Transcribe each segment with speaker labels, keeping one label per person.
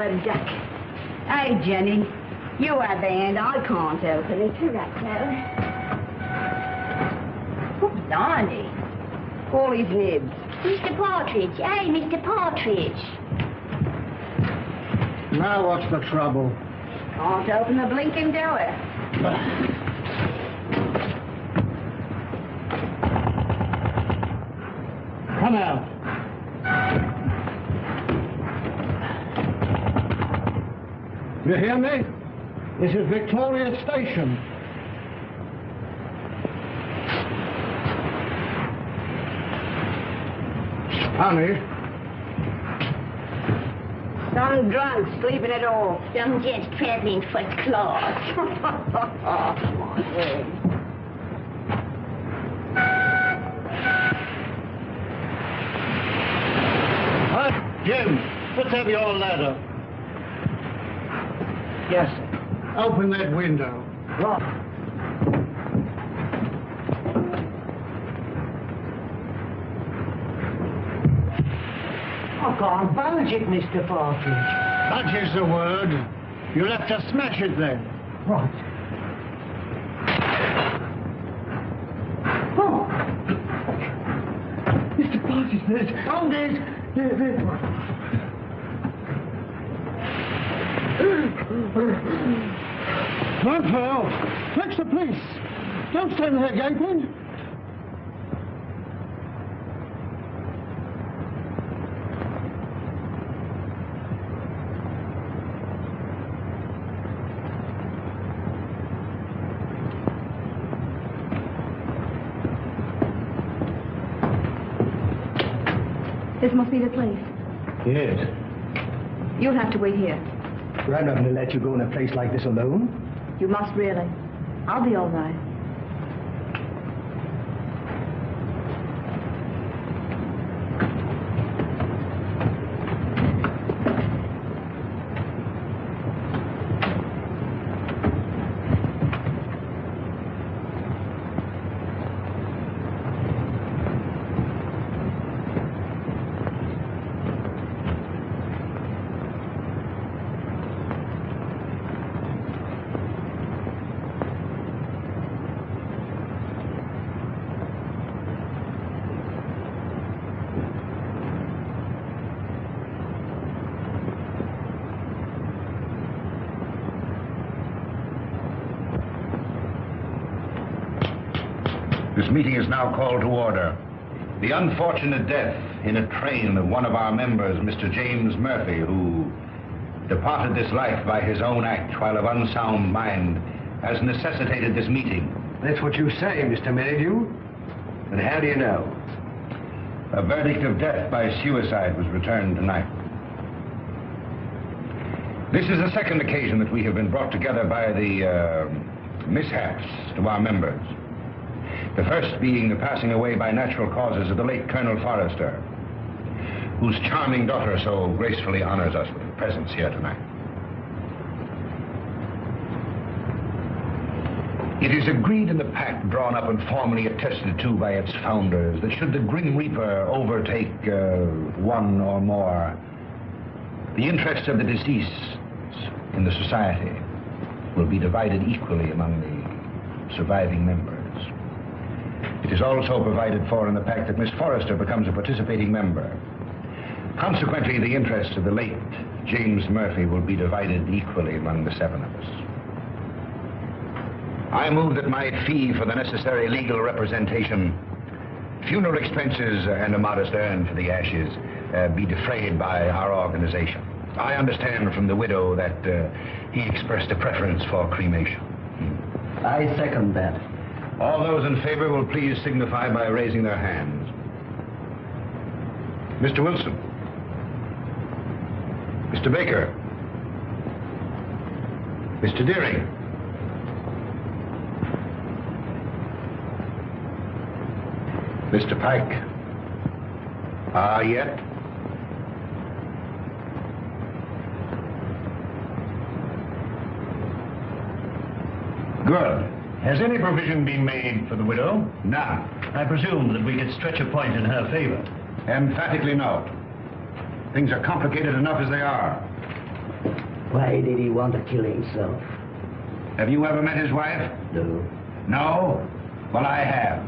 Speaker 1: a duck. Hey, Jenny, you have the hand. I can't open it. You right, Sarah. Oh, blimey. All his nibs.
Speaker 2: Mr. Partridge. Hey, Mr. Partridge.
Speaker 3: Now what's the trouble?
Speaker 1: Can't open the blinking door.
Speaker 3: Come out. You hear me? This is Victoria Station. Honey.
Speaker 1: Some drunk sleeping at all.
Speaker 2: Some just traveling first class.
Speaker 1: My word.
Speaker 3: Jim, let's have your ladder.
Speaker 1: Yes, sir.
Speaker 3: Open that window.
Speaker 1: Right.
Speaker 4: I can't budge it, Mr. Partridge.
Speaker 3: Budge is the word. You'll have to smash it then.
Speaker 4: Right. Oh! Mr. Partridge, there's... Oh, there's...
Speaker 3: Run for help. Fetch the police. Don't stand there gaping.
Speaker 1: This must be the place.
Speaker 5: Yes.
Speaker 1: You'll have to wait here.
Speaker 5: I'm not going to let you go in a place like this alone.
Speaker 1: You must really. I'll be all right.
Speaker 6: This meeting is now called to order. The unfortunate death in a train of one of our members, Mr. James Murphy, who departed this life by his own act while of unsound mind, has necessitated this meeting.
Speaker 5: That's what you say, Mr. Maydew. But how do you know?
Speaker 6: A verdict of death by suicide was returned tonight. This is the second occasion that we have been brought together by the mishaps to our members. The first being the passing away by natural causes of the late Colonel Forrester, whose charming daughter so gracefully honors us with her presence here tonight. It is agreed in the pact drawn up and formally attested to by its founders that should the Grim Reaper overtake one or more, the interests of the deceased in the society will be divided equally among the surviving members. It is also provided for in the pact that Miss Forrester becomes a participating member. Consequently, the interests of the late James Murphy will be divided equally among the seven of us. I move that my fee for the necessary legal representation, funeral expenses, and a modest urn for the ashes be defrayed by our organization. I understand from the widow that he expressed a preference for cremation.
Speaker 5: I second that.
Speaker 6: All those in favor will please signify by raising their hands. Mr. Wilson. Mr. Baker. Mr. Deering. Mr. Pike. Yet? Good. Has any provision been made for the widow? None.
Speaker 7: I presume that we could stretch a point in her favor.
Speaker 6: Emphatically no. Things are complicated enough as they are.
Speaker 4: Why did he want to kill himself?
Speaker 6: Have you ever met his wife?
Speaker 4: No.
Speaker 6: No? Well, I have.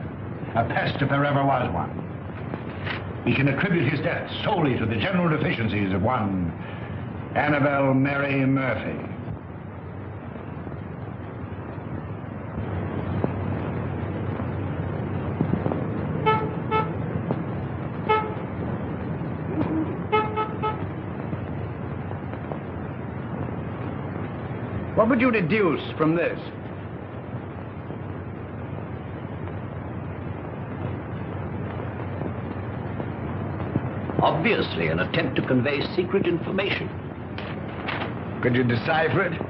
Speaker 6: A pest if there ever was one. He can attribute his death solely to the general deficiencies of one Annabelle Mary Murphy.
Speaker 5: What would you deduce from this?
Speaker 7: Obviously, an attempt to convey secret information.
Speaker 5: Could you decipher it?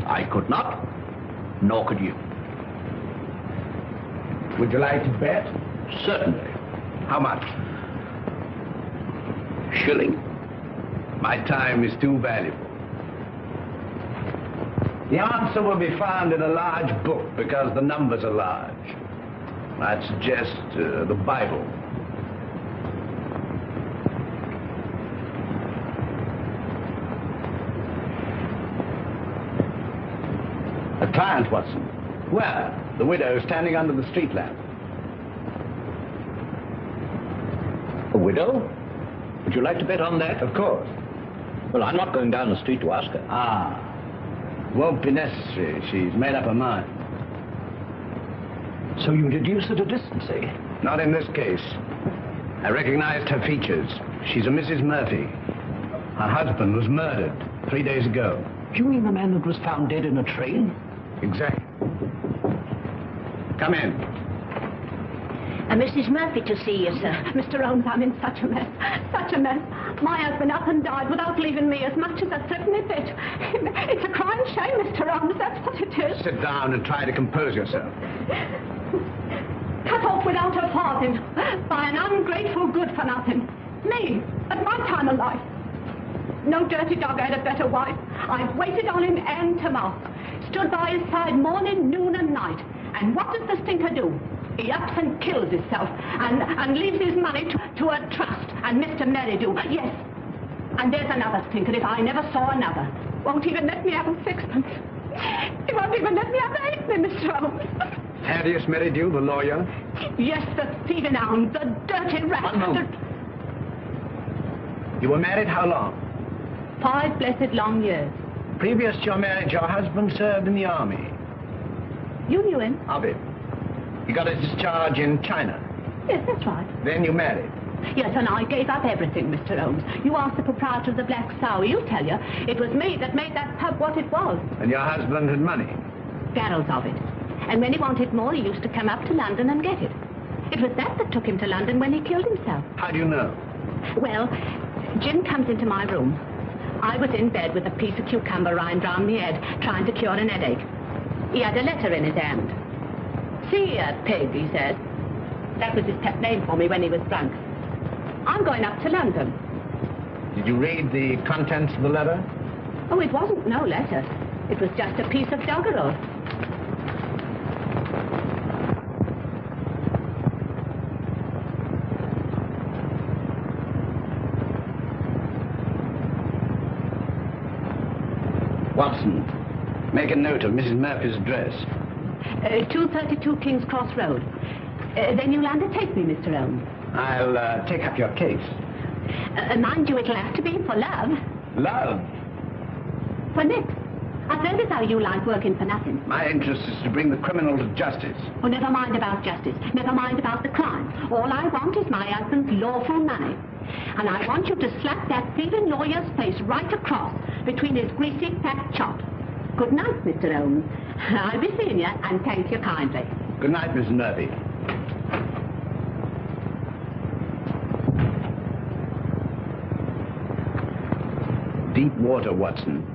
Speaker 7: I could not, nor could you.
Speaker 5: Would you like to bet?
Speaker 7: Certainly.
Speaker 5: How much?
Speaker 7: Shilling.
Speaker 5: My time is too valuable. The answer will be found in a large book because the numbers are large. I'd suggest the Bible. A client, Watson. Where? The widow standing under the street lamp.
Speaker 7: A widow? Would you like to bet on that?
Speaker 5: Of course.
Speaker 7: Well, I'm not going down the street to ask her.
Speaker 5: Ah. Won't be necessary. She's made up her mind.
Speaker 7: So you deduce at a distance, eh?
Speaker 5: Not in this case. I recognized her features. She's a Mrs. Murphy. Her husband was murdered 3 days ago.
Speaker 7: You mean the man that was found dead in a train?
Speaker 5: Exactly. Come in.
Speaker 2: Mrs. Murphy to see you, sir.
Speaker 1: Mr. Holmes, I'm in such a mess. Such a mess. My husband up and died without leaving me as much as a threepenny bit. It's a crying shame, Mr. Holmes. That's what it is.
Speaker 5: Sit down and try to compose yourself.
Speaker 1: Cut off without a farthing by an ungrateful good-for-nothing. Me, at my time of life. No dirty dog had a better wife. I've waited on him hand to mouth. Stood by his side morning, noon and night. And what does the stinker do? He ups and kills himself and leaves his money to a trust and Mr. Merridew. Yes. And there's another stinker if I never saw another. Won't even let me have a sixpence. He won't even let me have a halfpenny, Mr. Holmes.
Speaker 5: Thaddeus Merridew, the lawyer?
Speaker 1: Yes, the thieving hound, the dirty rat.
Speaker 5: One moment. You were married how long?
Speaker 1: 5 blessed long years.
Speaker 5: Previous to your marriage, your husband served in the army.
Speaker 1: You knew him?
Speaker 5: Of it. He got his discharge in China.
Speaker 1: Yes, that's right.
Speaker 5: Then you married.
Speaker 1: Yes, and I gave up everything, Mr. Holmes. You asked the proprietor of the Black Sow. He'll tell you. It was me that made that pub what it was.
Speaker 5: And your husband had money.
Speaker 1: Barrels of it. And when he wanted more, he used to come up to London and get it. It was that took him to London when he killed himself.
Speaker 5: How do you know?
Speaker 1: Well, Jim comes into my room. I was in bed with a piece of cucumber rind round my head, trying to cure an headache. He had a letter in his hand. See here, pig, he said. That was his pet name for me when he was drunk. I'm going up to London.
Speaker 5: Did you read the contents of the letter?
Speaker 1: Oh, it wasn't no letter. It was just a piece of doggerel.
Speaker 5: Watson, make a note of Mrs. Murphy's address.
Speaker 1: 232 King's Cross Road. Then you'll undertake me, Mr. Holmes.
Speaker 5: I'll take up your case.
Speaker 1: Mind you, it'll have to be for love.
Speaker 5: Love?
Speaker 1: For Nick. I've heard as how you like working for nothing.
Speaker 5: My interest is to bring the criminal to justice.
Speaker 1: Oh, never mind about justice. Never mind about the crime. All I want is my husband's lawful money. And I want you to slap that thieving lawyer's face right across between his greasy fat chops. Good night, Mr. Holmes. I'll be seeing you, and thank you kindly.
Speaker 5: Good night, Mrs. Murphy. Deep water, Watson.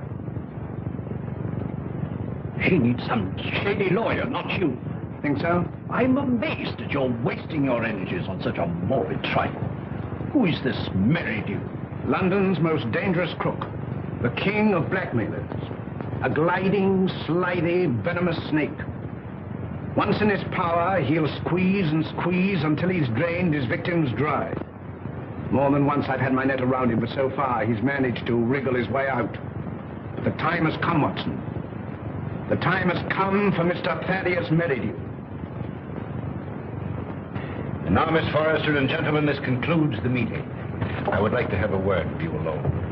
Speaker 7: She needs some shady lawyer, not you.
Speaker 5: Think so?
Speaker 7: I'm amazed that you're wasting your energies on such a morbid trifle. Who is this Merridew?
Speaker 5: London's most dangerous crook. The king of blackmailers. A gliding, slithy, venomous snake. Once in his power, he'll squeeze and squeeze until he's drained his victims dry. More than once I've had my net around him, but so far he's managed to wriggle his way out. The time has come, Watson. The time has come for Mr. Thaddeus Merridew.
Speaker 6: And now, Miss Forrester and gentlemen, this concludes the meeting. I would like to have a word with you alone.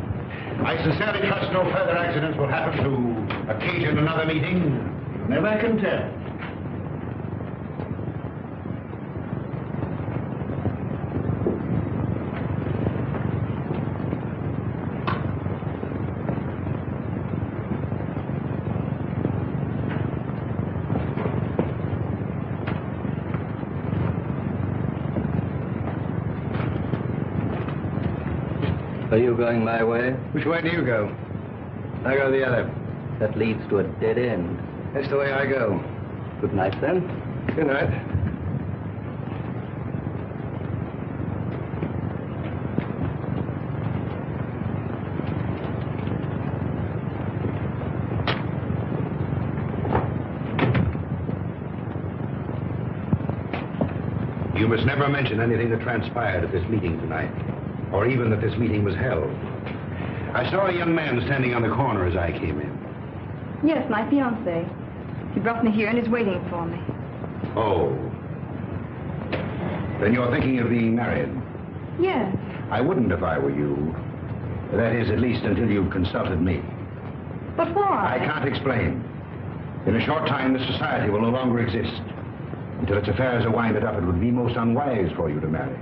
Speaker 6: I sincerely trust no further accidents will happen to occasion another meeting. You never can tell.
Speaker 4: Are you going my way?
Speaker 3: Which way do you go?
Speaker 4: I go the other. That leads to a dead end.
Speaker 3: That's the way I go.
Speaker 4: Good night, then.
Speaker 3: Good night.
Speaker 6: You must never mention anything that transpired at this meeting tonight, or even that this meeting was held. I saw a young man standing on the corner as I came in.
Speaker 8: Yes, my fiancé. He brought me here and is waiting for me.
Speaker 6: Oh. Then you're thinking of being married?
Speaker 8: Yes.
Speaker 6: I wouldn't if I were you. That is, at least until you've consulted me.
Speaker 8: But why?
Speaker 6: I can't explain. In a short time, this society will no longer exist. Until its affairs are winded up, it would be most unwise for you to marry.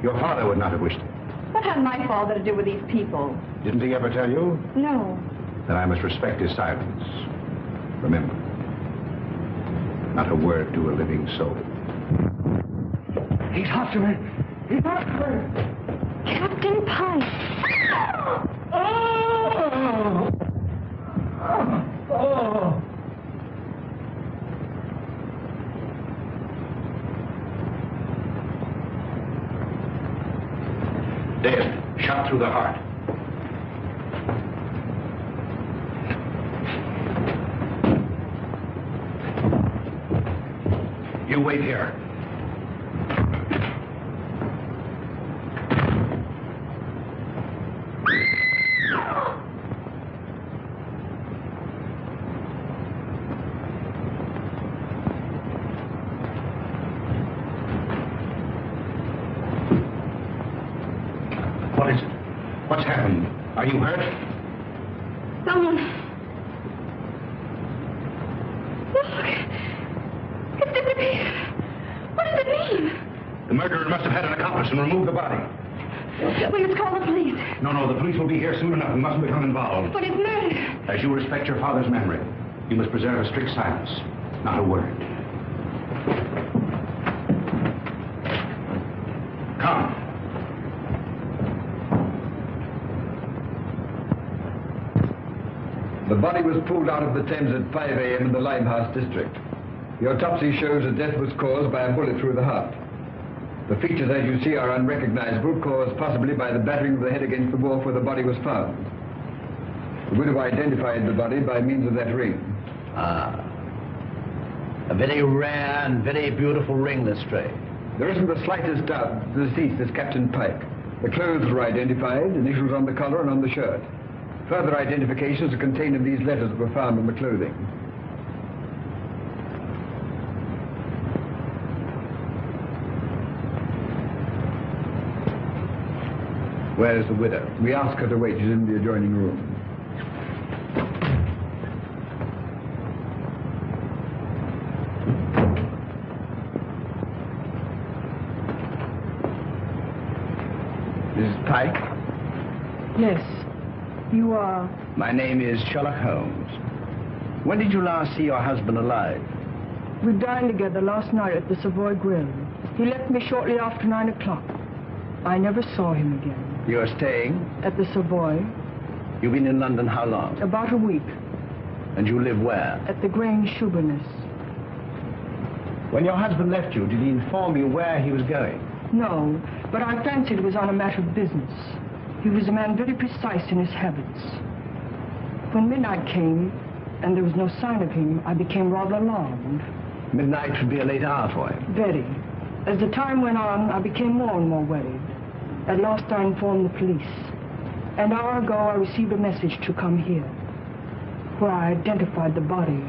Speaker 6: Your father would not have wished it.
Speaker 8: What had my father to do with these people?
Speaker 6: Didn't he ever tell you?
Speaker 8: No.
Speaker 6: Then I must respect his silence. Remember, not a word to a living soul.
Speaker 3: He's after me. He's after me.
Speaker 8: Captain Pike.
Speaker 3: Oh! Oh!
Speaker 6: Dead, shot through the heart. You wait here. What is it? What's happened? Are you hurt?
Speaker 8: Someone. Look. It disappeared. What does it mean?
Speaker 6: The murderer must have had an accomplice and removed the body.
Speaker 8: We must call the police.
Speaker 6: No, the police will be here soon enough. We mustn't become involved.
Speaker 8: But it's murder.
Speaker 6: As you respect your father's memory, you must preserve a strict silence. Not a word. Come.
Speaker 9: The body was pulled out of the Thames at 5 a.m. in the Limehouse district. The autopsy shows that death was caused by a bullet through the heart. The features, as you see, are unrecognizable, caused possibly by the battering of the head against the wall where the body was found. The widow identified the body by means of that ring.
Speaker 7: Ah. A very rare and very beautiful ring, Lestrade.
Speaker 9: There isn't the slightest doubt the deceased is Captain Pike. The clothes were identified, initials on the collar and on the shirt. Further identifications are contained in these letters that were found in the clothing.
Speaker 7: Where is the widow?
Speaker 9: We asked her to wait. She's in the adjoining room.
Speaker 7: Mrs. Pike?
Speaker 8: Yes. You are?
Speaker 7: My name is Sherlock Holmes. When did you last see your husband alive?
Speaker 10: We dined together last night at the Savoy Grill. He left me shortly after 9 o'clock. I never saw him again.
Speaker 7: You are staying?
Speaker 10: At the Savoy.
Speaker 7: You've been in London how long?
Speaker 10: About a week.
Speaker 7: And you live where?
Speaker 10: At the Grange Shoeburyness.
Speaker 7: When your husband left you, did he inform you where he was going?
Speaker 10: No, but I fancied it was on a matter of business. He was a man very precise in his habits. When midnight came, and there was no sign of him, I became rather alarmed.
Speaker 7: Midnight would be a late hour for him.
Speaker 10: Very. As the time went on, I became more and more worried. At last I informed the police. An hour ago, I received a message to come here. where I identified the body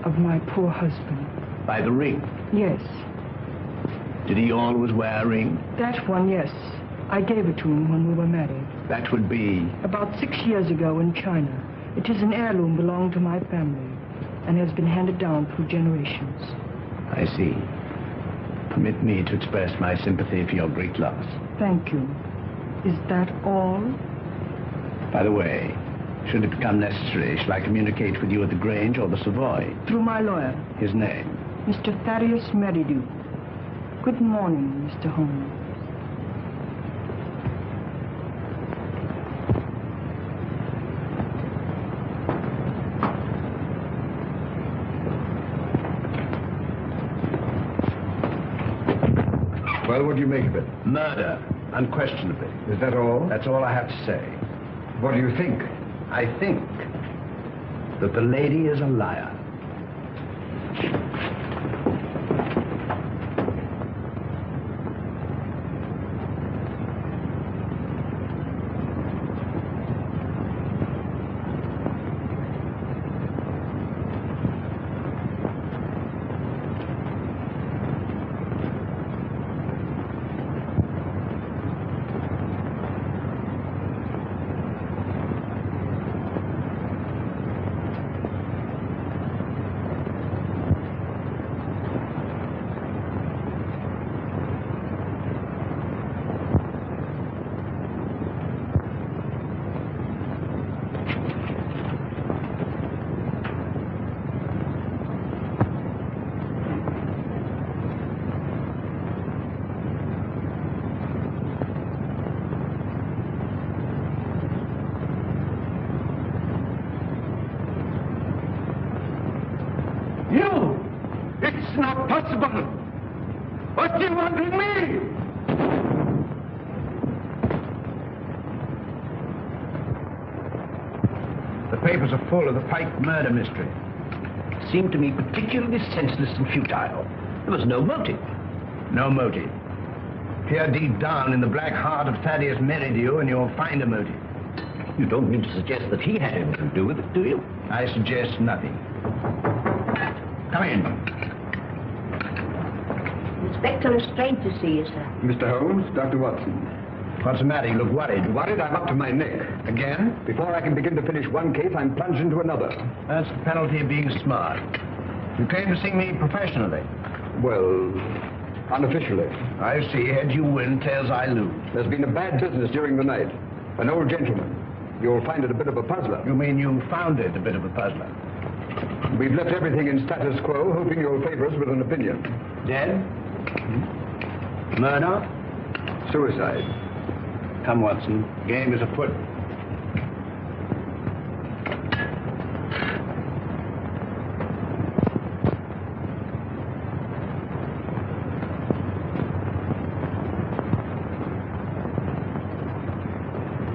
Speaker 10: of my poor husband.
Speaker 7: By the ring?
Speaker 10: Yes.
Speaker 7: Did he always wear a ring?
Speaker 10: That one, yes. I gave it to him when we were married.
Speaker 7: That would be...
Speaker 10: About 6 years ago in China. It is an heirloom belonging to my family and has been handed down through generations.
Speaker 7: I see. Permit me to express my sympathy for your great loss.
Speaker 10: Thank you. Is that all?
Speaker 7: By the way, should it become necessary, shall I communicate with you at the Grange or the Savoy?
Speaker 10: Through my lawyer.
Speaker 7: His name?
Speaker 10: Mr. Thaddeus Merridew. Good morning, Mr. Holmes.
Speaker 9: Well, what do you make of it?
Speaker 7: Murder, unquestionably.
Speaker 9: Is that all?
Speaker 7: That's all I have to say.
Speaker 9: What do you think?
Speaker 7: I think that the lady is a liar.
Speaker 5: What do you want with me?
Speaker 7: The papers are full of the Pike murder mystery. It seemed to me particularly senseless and futile. There was no motive. No motive. Peer deep down in the black heart of Thaddeus Merridew and you'll find a motive.
Speaker 4: You don't mean to suggest that he had anything to do with it, do you?
Speaker 7: I suggest nothing. Come in.
Speaker 2: Inspector is strange to see you, sir.
Speaker 9: Mr. Holmes, Dr. Watson.
Speaker 7: What's the matter? You look worried.
Speaker 9: Worried? I'm up to my neck.
Speaker 7: Again?
Speaker 9: Before I can begin to finish one case, I'm plunged into another.
Speaker 7: That's the penalty of being smart. You came to see me professionally.
Speaker 9: Well, unofficially.
Speaker 7: I see. Heads you win, tails I lose.
Speaker 9: There's been a bad business during the night. An old gentleman. You'll find it a bit of a puzzler.
Speaker 7: You mean you found it a bit of a puzzler?
Speaker 9: We've left everything in status quo, hoping you'll favor us with an opinion.
Speaker 7: Dead? Murder?
Speaker 9: Suicide.
Speaker 7: Come, Watson. Game is afoot.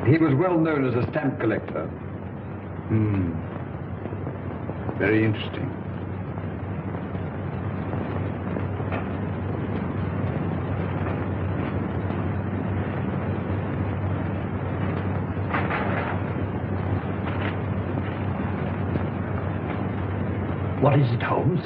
Speaker 9: He was well known as a stamp collector.
Speaker 7: Very interesting.
Speaker 4: What is it, Holmes?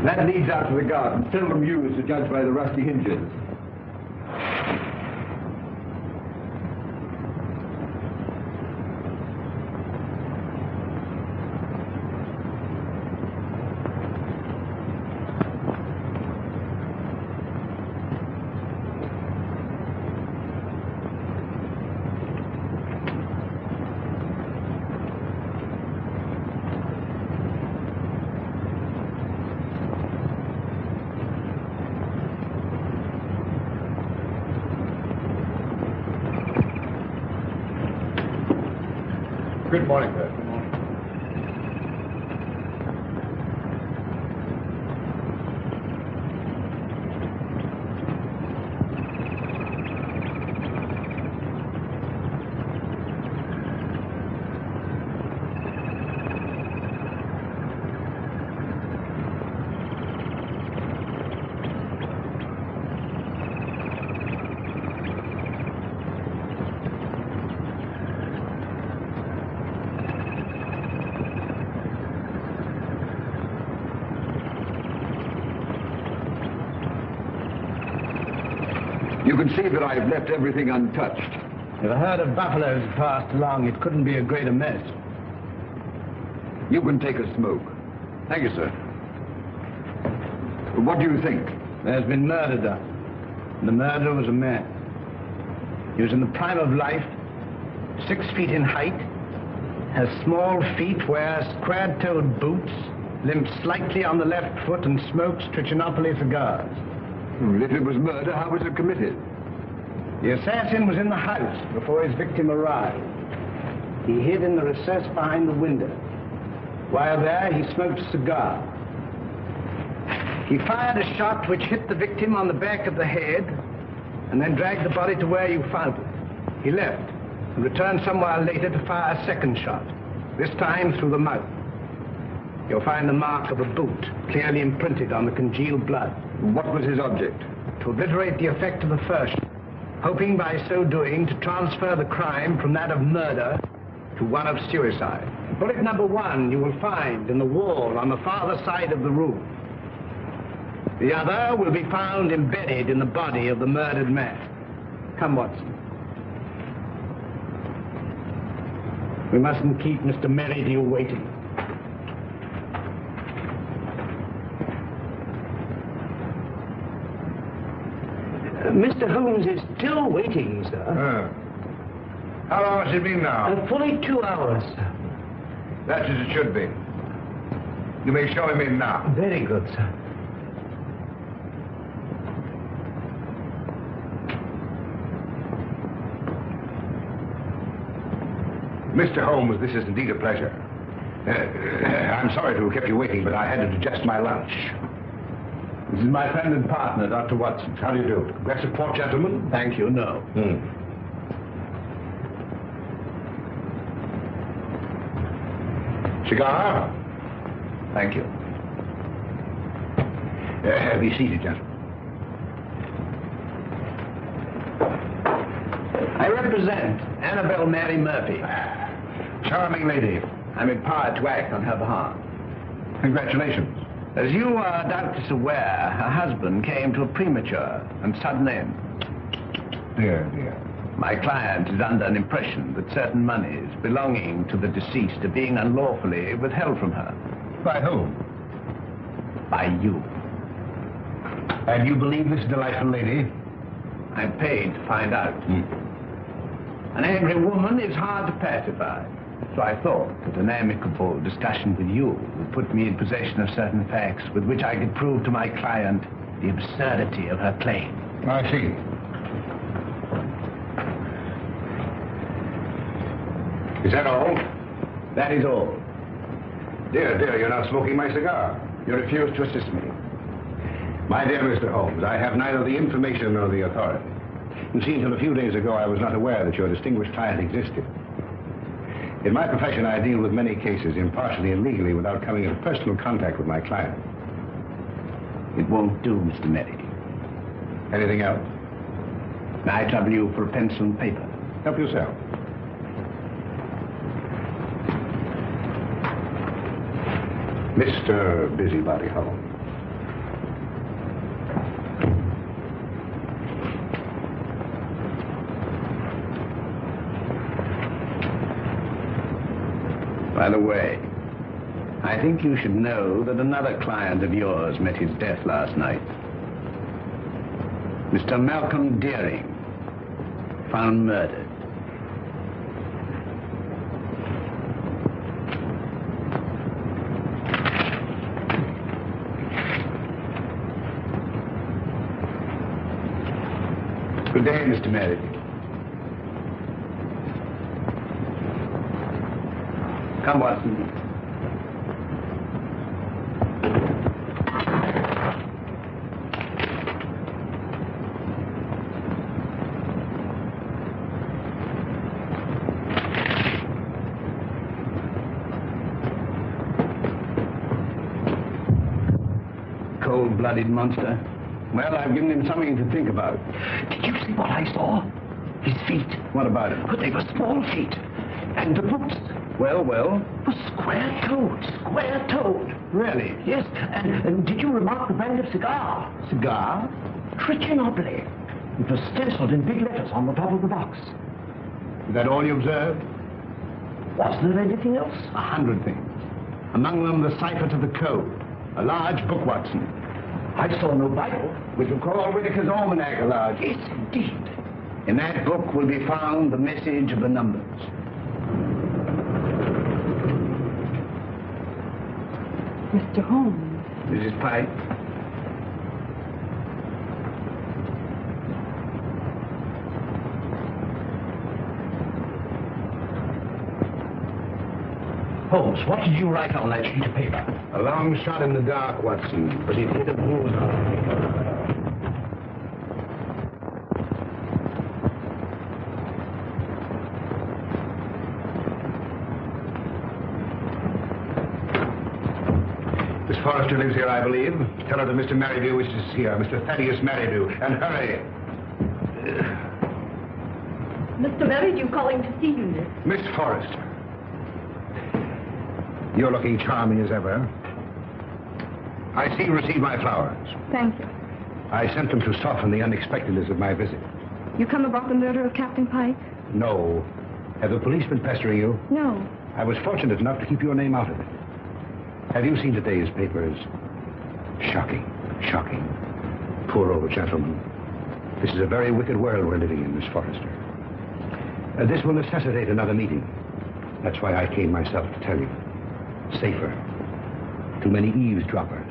Speaker 9: That leads out to the garden, seldom used to judge by the rusty hinges.
Speaker 3: Good morning, sir. Good morning.
Speaker 9: can see that I've left everything untouched.
Speaker 7: If a herd of buffaloes had passed along, it couldn't be a greater mess.
Speaker 9: You can take a smoke.
Speaker 7: Thank you, sir.
Speaker 9: What do you think?
Speaker 7: There's been murder done. The murderer was a man. He was in the prime of life, 6 feet in height, has small feet, wears square-toed boots, limps slightly on the left foot, and smokes Trichinopoly cigars.
Speaker 9: Well, if it was murder, how was it committed?
Speaker 7: The assassin was in the house before his victim arrived. He hid in the recess behind the window. While there, he smoked a cigar. He fired a shot which hit the victim on the back of the head and then dragged the body to where you found it. He left and returned some while later to fire a second shot, this time through the mouth. You'll find the mark of a boot clearly imprinted on the congealed blood.
Speaker 9: What was his object?
Speaker 7: To obliterate the effect of the first, hoping by so doing to transfer the crime from that of murder to one of suicide. Bullet number 1 you will find in the wall on the farther side of the room. The other will be found embedded in the body of the murdered man. Come, Watson. We mustn't keep Mr. Merridew waiting. Mr. Holmes is still waiting, sir.
Speaker 6: How long has it been now?
Speaker 7: Fully 2 hours, sir.
Speaker 6: That's as it should be. You may show him in now.
Speaker 7: Very good, sir.
Speaker 6: Mr. Holmes, this is indeed a pleasure. I'm sorry to have kept you waiting, but I had to digest my lunch.
Speaker 7: This is my friend and partner, Dr. Watson.
Speaker 6: How do you do? Glass of port, gentlemen?
Speaker 7: Thank you, no.
Speaker 6: Cigar?
Speaker 7: Thank you.
Speaker 6: Be seated, gentlemen.
Speaker 7: I represent Annabelle Mary Murphy.
Speaker 6: Charming lady.
Speaker 7: I'm empowered to act on her behalf.
Speaker 6: Congratulations.
Speaker 7: As you are doubtless aware, her husband came to a premature and sudden end.
Speaker 6: Dear, dear.
Speaker 7: My client is under an impression that certain monies belonging to the deceased are being unlawfully withheld from her.
Speaker 6: By whom?
Speaker 7: By you.
Speaker 6: And you believe this delightful lady?
Speaker 7: I'm paid to find out. An angry woman is hard to pacify. So I thought that an amicable discussion with you would put me in possession of certain facts with which I could prove to my client the absurdity of her claim.
Speaker 6: I see. Is that all?
Speaker 7: That is all.
Speaker 6: Dear, dear, you're not smoking my cigar.
Speaker 7: You refuse to assist me.
Speaker 6: My dear Mr. Holmes, I have neither the information nor the authority. You see, until a few days ago, I was not aware that your distinguished client existed. In my profession, I deal with many cases, impartially and legally, without coming into personal contact with my client.
Speaker 7: It won't do, Mr. Merridew.
Speaker 6: Anything else?
Speaker 7: May I trouble you for a pencil and paper?
Speaker 6: Help yourself. Mr. Busybody Holmes.
Speaker 7: By the way, I think you should know that another client of yours met his death last night. Mr. Malcolm Deering, found murdered. Good day, Mr. Merridew. Come, Watson. Cold-blooded monster. Well, I've given him something to think about.
Speaker 11: Did you see what I saw? His feet.
Speaker 7: What about it?
Speaker 11: But they were small feet. And the boots
Speaker 7: Well?
Speaker 11: were square-toed. Square-toed.
Speaker 7: Really?
Speaker 11: Yes. And did you remark the brand of cigar?
Speaker 7: Cigar?
Speaker 11: Trichinopoly. It was stenciled in big letters on the top of the box.
Speaker 5: Is that all you observed?
Speaker 11: Was there anything else?
Speaker 5: 100 things. Among them, the cipher to the code. A large book, Watson.
Speaker 11: I saw no Bible.
Speaker 5: Which will call Whitaker's Almanac a large.
Speaker 11: Yes, indeed.
Speaker 5: In that book will be found the message of the numbers.
Speaker 10: Mr. Holmes.
Speaker 5: Mrs. Pike?
Speaker 11: Holmes, what did you write on that sheet of paper?
Speaker 5: A long shot in the dark, Watson, but it hit a bullseye.
Speaker 6: Miss Forrester lives here, I believe. Tell her that Mr. Merridew wishes to see her, Mr. Thaddeus Merridew, and hurry.
Speaker 1: Mr. Merridew calling to see you, miss.
Speaker 6: Miss Forrester. You're looking charming as ever. I see you received my flowers.
Speaker 8: Thank you.
Speaker 6: I sent them to soften the unexpectedness of my visit.
Speaker 8: You come about the murder of Captain Pike?
Speaker 6: No. Have the police been pestering you?
Speaker 8: No.
Speaker 6: I was fortunate enough to keep your name out of it. Have you seen today's papers? Shocking, shocking. Poor old gentleman. This is a very wicked world we're living in, Miss Forrester. This will necessitate another meeting. That's why I came myself to tell you. Safer. Too many eavesdroppers.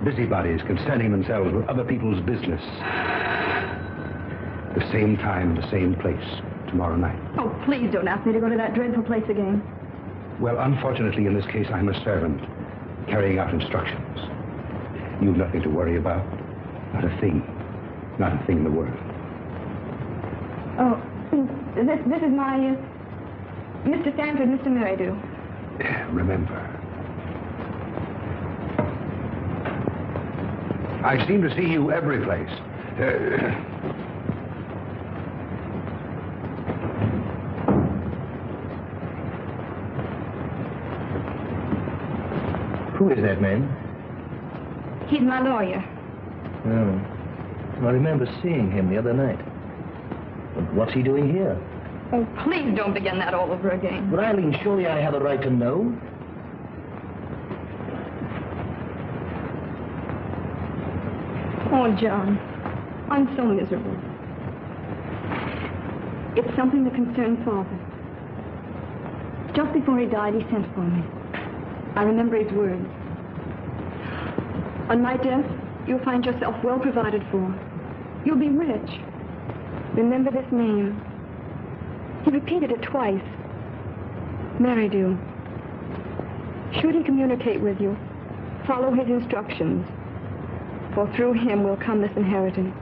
Speaker 6: Busybodies concerning themselves with other people's business. The same time, the same place, tomorrow night.
Speaker 8: Oh, please don't ask me to go to that dreadful place again.
Speaker 6: Well, unfortunately, in this case, I'm a servant, carrying out instructions. You've nothing to worry about. Not a thing. Not a thing in the world.
Speaker 8: Oh, this is my, Mr. Stanford, Mr. Merridew.
Speaker 6: Remember. I seem to see you every place.
Speaker 11: Who is that man?
Speaker 8: He's my lawyer.
Speaker 11: Oh. I remember seeing him the other night. But what's he doing here?
Speaker 8: Oh, please don't begin that all over again.
Speaker 11: But Eileen, surely I have a right to know.
Speaker 8: Oh, John, I'm so miserable. It's something that concerns Father. Just before he died, he sent for me. I remember his words. On my death, you'll find yourself well provided for. You'll be rich. Remember this name. He repeated it twice. Merridew. Should he communicate with you, follow his instructions, for through him will come this inheritance.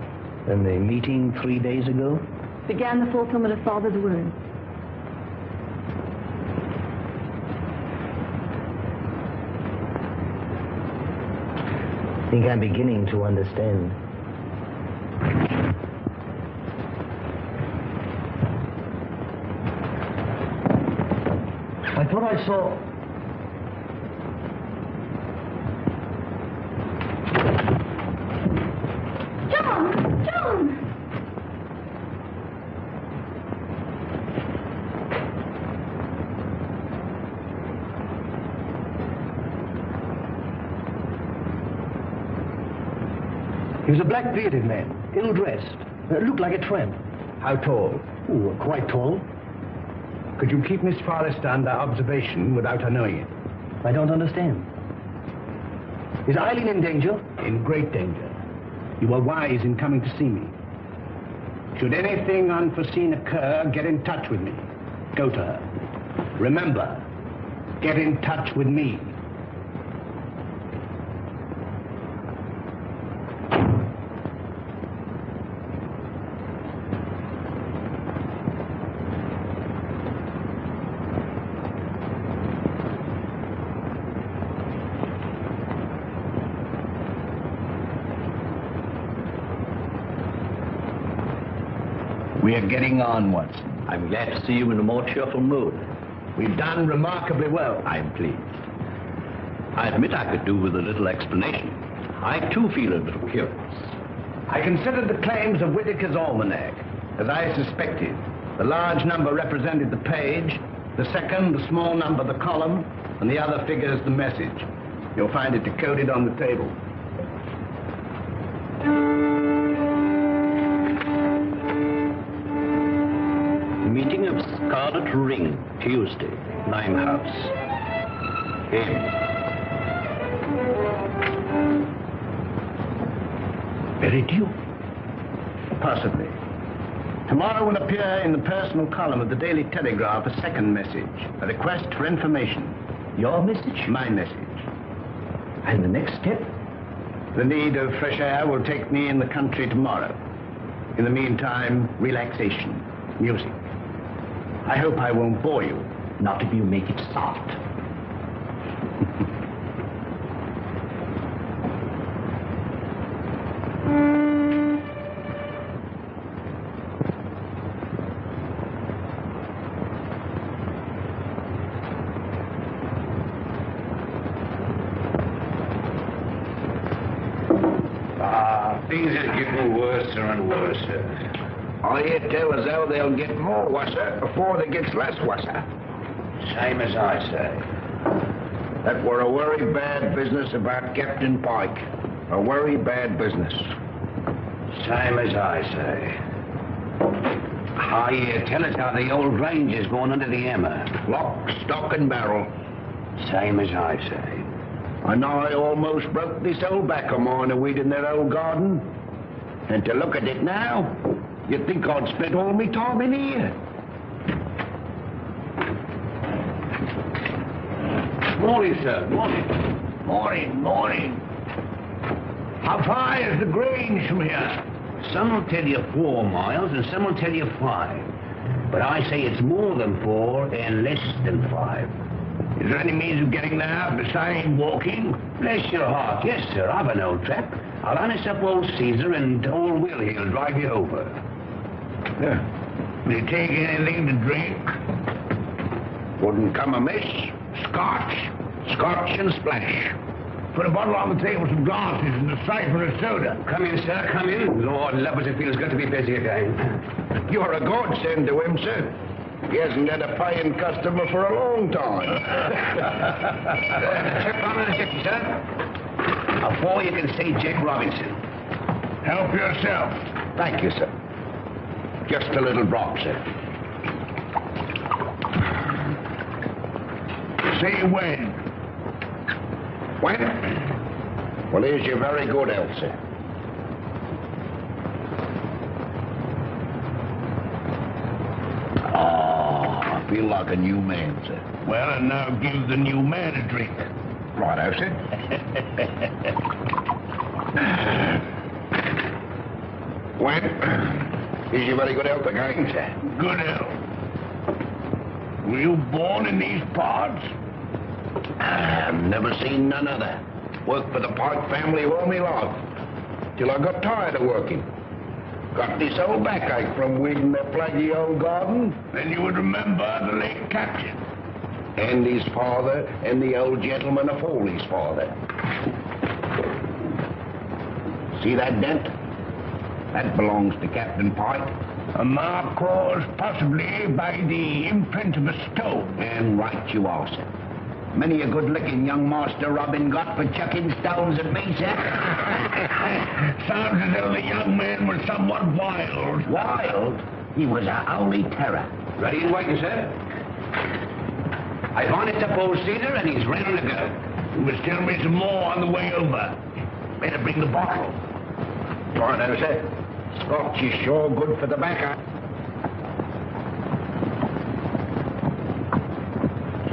Speaker 11: And the meeting 3 days ago?
Speaker 8: Began the fulfillment of Father's words.
Speaker 11: I think I'm beginning to understand. I thought I saw...
Speaker 1: John! John!
Speaker 11: He was a black-bearded man, ill-dressed, looked like a tramp.
Speaker 5: How tall?
Speaker 11: Oh, quite tall.
Speaker 5: Could you keep Miss Forrester under observation without her knowing it?
Speaker 11: I don't understand. Is Eileen in danger?
Speaker 5: In great danger. You were wise in coming to see me. Should anything unforeseen occur, get in touch with me. Go to her. Remember, get in touch with me.
Speaker 7: We are getting on, Watson.
Speaker 4: I'm glad to see you in a more cheerful mood.
Speaker 7: We've done remarkably well.
Speaker 4: I'm pleased. I admit I could do with a little explanation. I, too, feel a little curious.
Speaker 5: I considered the claims of Whitaker's almanac. As I suspected, the large number represented the page, the second, the small number, the column, and the other figures the message. You'll find it decoded on the table.
Speaker 7: Meeting of Scarlet Ring, Tuesday, Limehouse. M.
Speaker 5: Very possibly. Tomorrow will appear in the personal column of the Daily Telegraph a second message, a request for information.
Speaker 7: Your message?
Speaker 5: My message.
Speaker 7: And the next step?
Speaker 5: The need of fresh air will take me in the country tomorrow. In the meantime, relaxation, music. I hope I won't bore you.
Speaker 7: Not if you make it soft.
Speaker 6: Things are getting worse and worse. I hear tell as how they'll get more worser before they gets less worser. Same as I say. That were a very bad business about Captain Pike. A very bad business. Same as I say. I hear tell us how the old range is going under the hammer. Lock, stock, and barrel. Same as I say. And I almost broke this old back of mine a weed in that old garden. And to look at it now, you'd think I'd spent all my time in here. Morning, sir. Morning. Morning. How far is the Grange from here? Some will tell you 4 miles and some will tell you 5. But I say it's more than 4 and less than 5. Is there any means of getting there besides walking? Bless your heart, yes, sir. I've an old trap. I'll harness up old Caesar and old Will he'll drive you over. Will you take anything to drink? Wouldn't come amiss. Scotch and splash. Put a bottle on the table, some glasses, and a siphon of soda. Come in, sir, come in. Lord love us, it feels good to be busy again. You're a godsend to him, sir. He hasn't had a paying customer for a long time. Trip on a hip, sir. Before you can see Jake Robinson. Help yourself. Thank you, sir. Just a little drop, sir. See when? When? Well, here's your very good health, sir. I feel like a new man, sir. Well, and now give the new man a drink. Righto, sir. When? Is your very good health again, sir? Good health. Were you born in these parts? I've never seen none other. Worked for the Pike family all my life. Till I got tired of working. Got this old backache from weeding that plaguey old garden. Then you would remember the late captain. And his father, and the old gentleman of Foley's father. See that dent? That belongs to Captain Pike. A mark caused possibly by the imprint of a stone. And right you are, sir. Many a good-looking young Master Robin got for chucking stones at me, sir. Sounds as though the young man was somewhat wild. Wild? He was a holy terror. Ready and waiting, sir. I've harnessed up old Cedar and he's ready to go. You must tell me some more on the way over. Better bring the bottle. Righto, sir. Scotch is sure good for the back.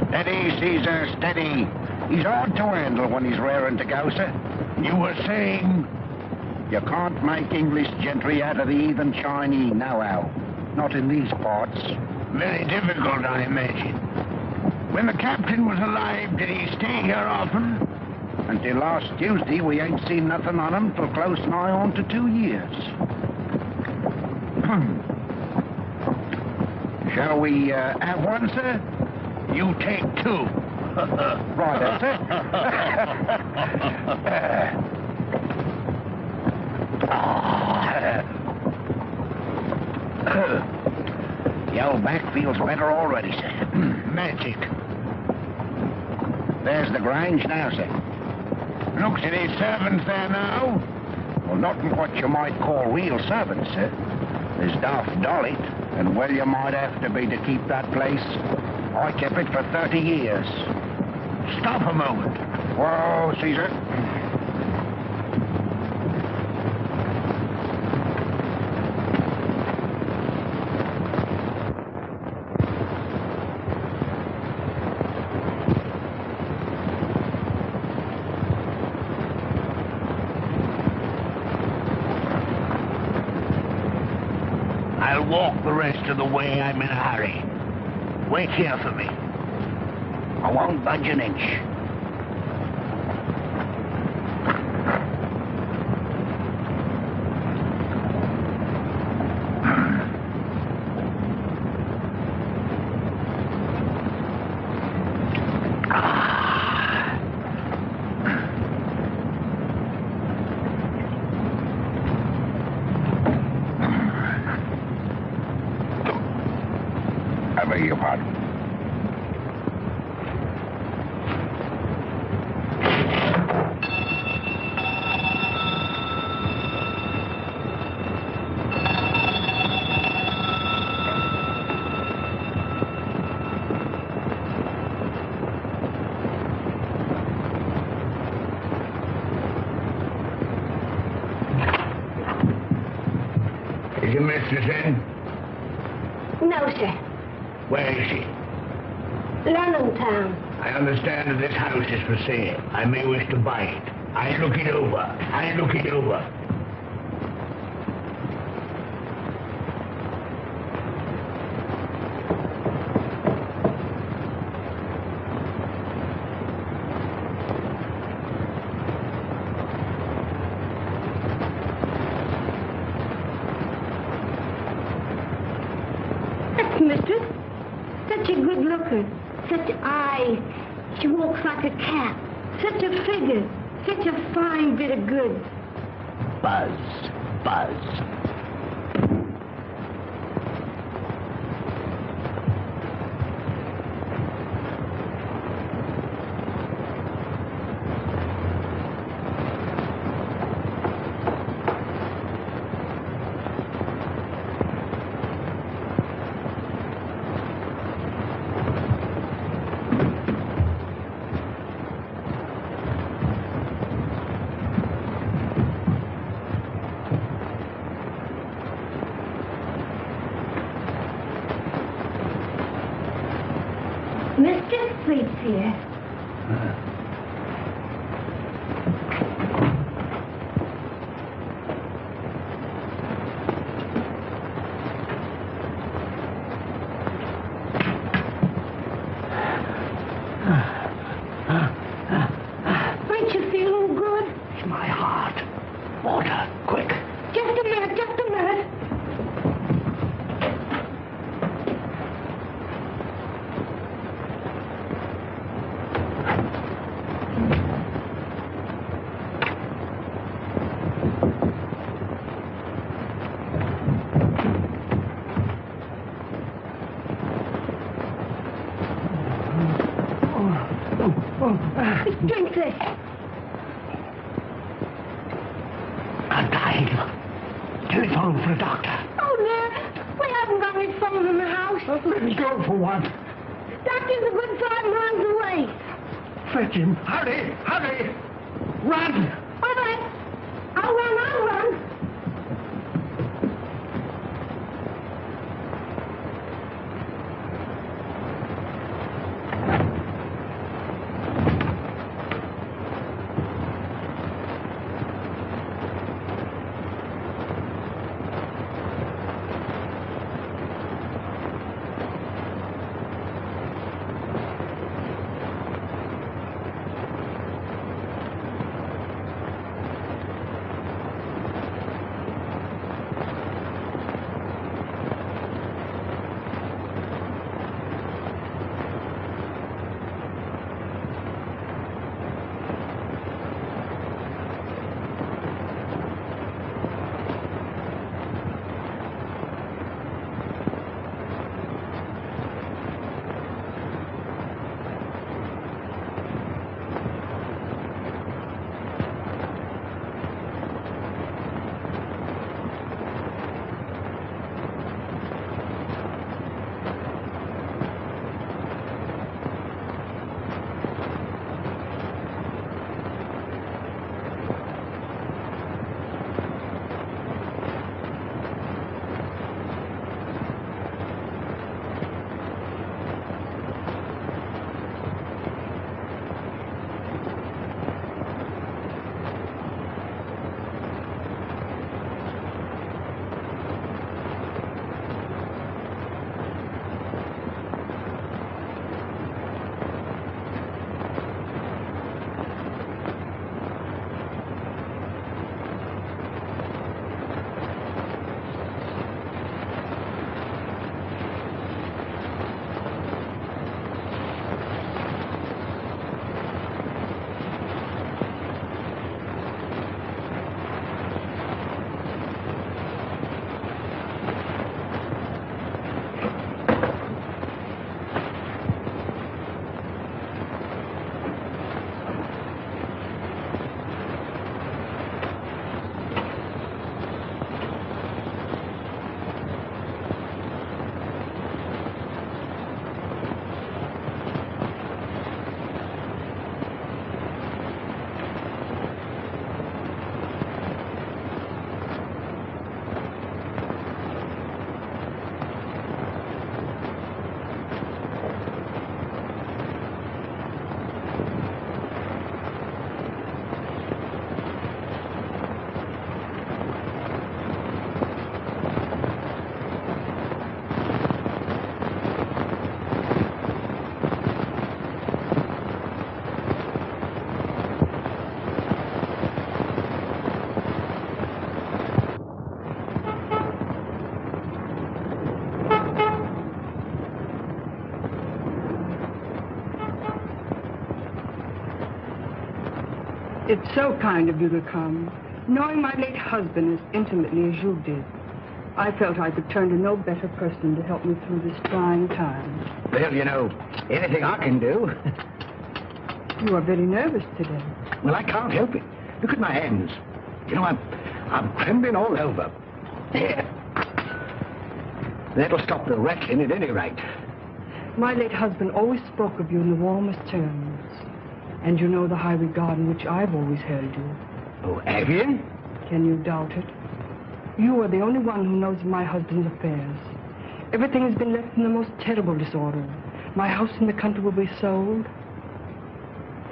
Speaker 6: Steady, Caesar, steady. He's hard to handle when he's raring to go, sir. You were saying? You can't make English gentry out of the heathen Chinese, no how. Not in these parts. Very difficult, I imagine. When the captain was alive, did he stay here often? Until last Tuesday, we ain't seen nothing on him for close nigh on to 2 years. Shall we have one, sir? You take 2. Right, that's it.
Speaker 7: better already, sir. Magic. There's the Grange now, sir. Looks at his servants there now. Well, not what you might call real servants, sir. There's Daft Dolly, and well you might have to be to keep that place. I kept it for 30 years. Stop a moment. Whoa, Caesar. I'll walk the rest of the way. I'm in a hurry. Wait here for me. I won't budge an inch. I beg your pardon. Is your mistress in?
Speaker 2: No, sir.
Speaker 7: Where is she?
Speaker 2: London town.
Speaker 7: I understand that this house is for sale. I may wish to buy it. I look it over. I look it over.
Speaker 2: That's mistress. Such a good looker. Such eyes. She walks like a cat. Such a figure. Such a fine bit of goods.
Speaker 7: Buzz. Buzz.
Speaker 2: Mistress sleeps here. Ain't you feeling good?
Speaker 7: It's my heart. Water, quick.
Speaker 2: Just a minute, just a minute. Drink this.
Speaker 7: I'm dying. Telephone for a doctor.
Speaker 2: Oh, no. We haven't got any phone in the house.
Speaker 7: Let me go for one.
Speaker 2: Doctor's a good 5 miles away.
Speaker 7: Fetch him. Hurry, hurry. Run.
Speaker 2: All right. I'll run.
Speaker 10: It's so kind of you to come. Knowing my late husband as intimately as you did, I felt I could turn to no better person to help me through this trying time.
Speaker 7: Well, you know, anything I can do.
Speaker 10: You are very nervous today.
Speaker 7: Well, I can't help it. Look at my hands. You know, I'm trembling all over. There. That'll stop the rattling at any rate.
Speaker 10: My late husband always spoke of you in the warmest terms. And you know the high regard in which I've always held you.
Speaker 7: Oh, have you?
Speaker 10: Can you doubt it? You are the only one who knows my husband's affairs. Everything has been left in the most terrible disorder. My house in the country will be sold.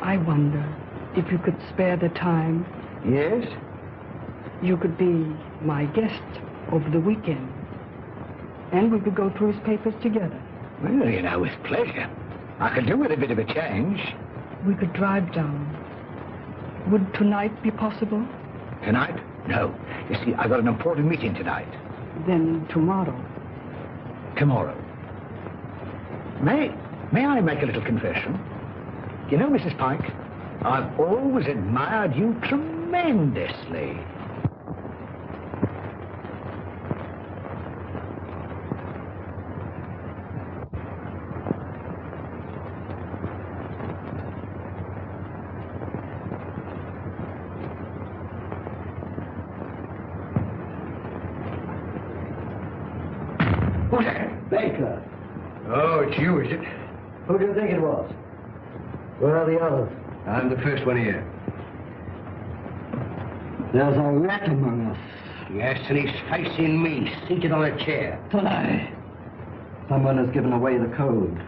Speaker 10: I wonder if you could spare the time.
Speaker 7: Yes?
Speaker 10: You could be my guest over the weekend. And we could go through his papers together.
Speaker 7: Well, you know, with pleasure. I could do with a bit of a change.
Speaker 10: We could drive down. Would tonight be possible?
Speaker 7: Tonight? No. You see, I've got an important meeting tonight.
Speaker 10: Then tomorrow.
Speaker 7: Tomorrow. May I make a little confession? You know, Mrs. Pike, I've always admired you tremendously.
Speaker 3: Who's that? Baker.
Speaker 5: Oh, it's you, is it?
Speaker 3: Who do you think it was? Where are the others?
Speaker 5: I'm the first one here.
Speaker 3: There's a rat among us.
Speaker 5: Yes, and he's facing me, seated on a chair.
Speaker 3: Aye. Someone has given away the code.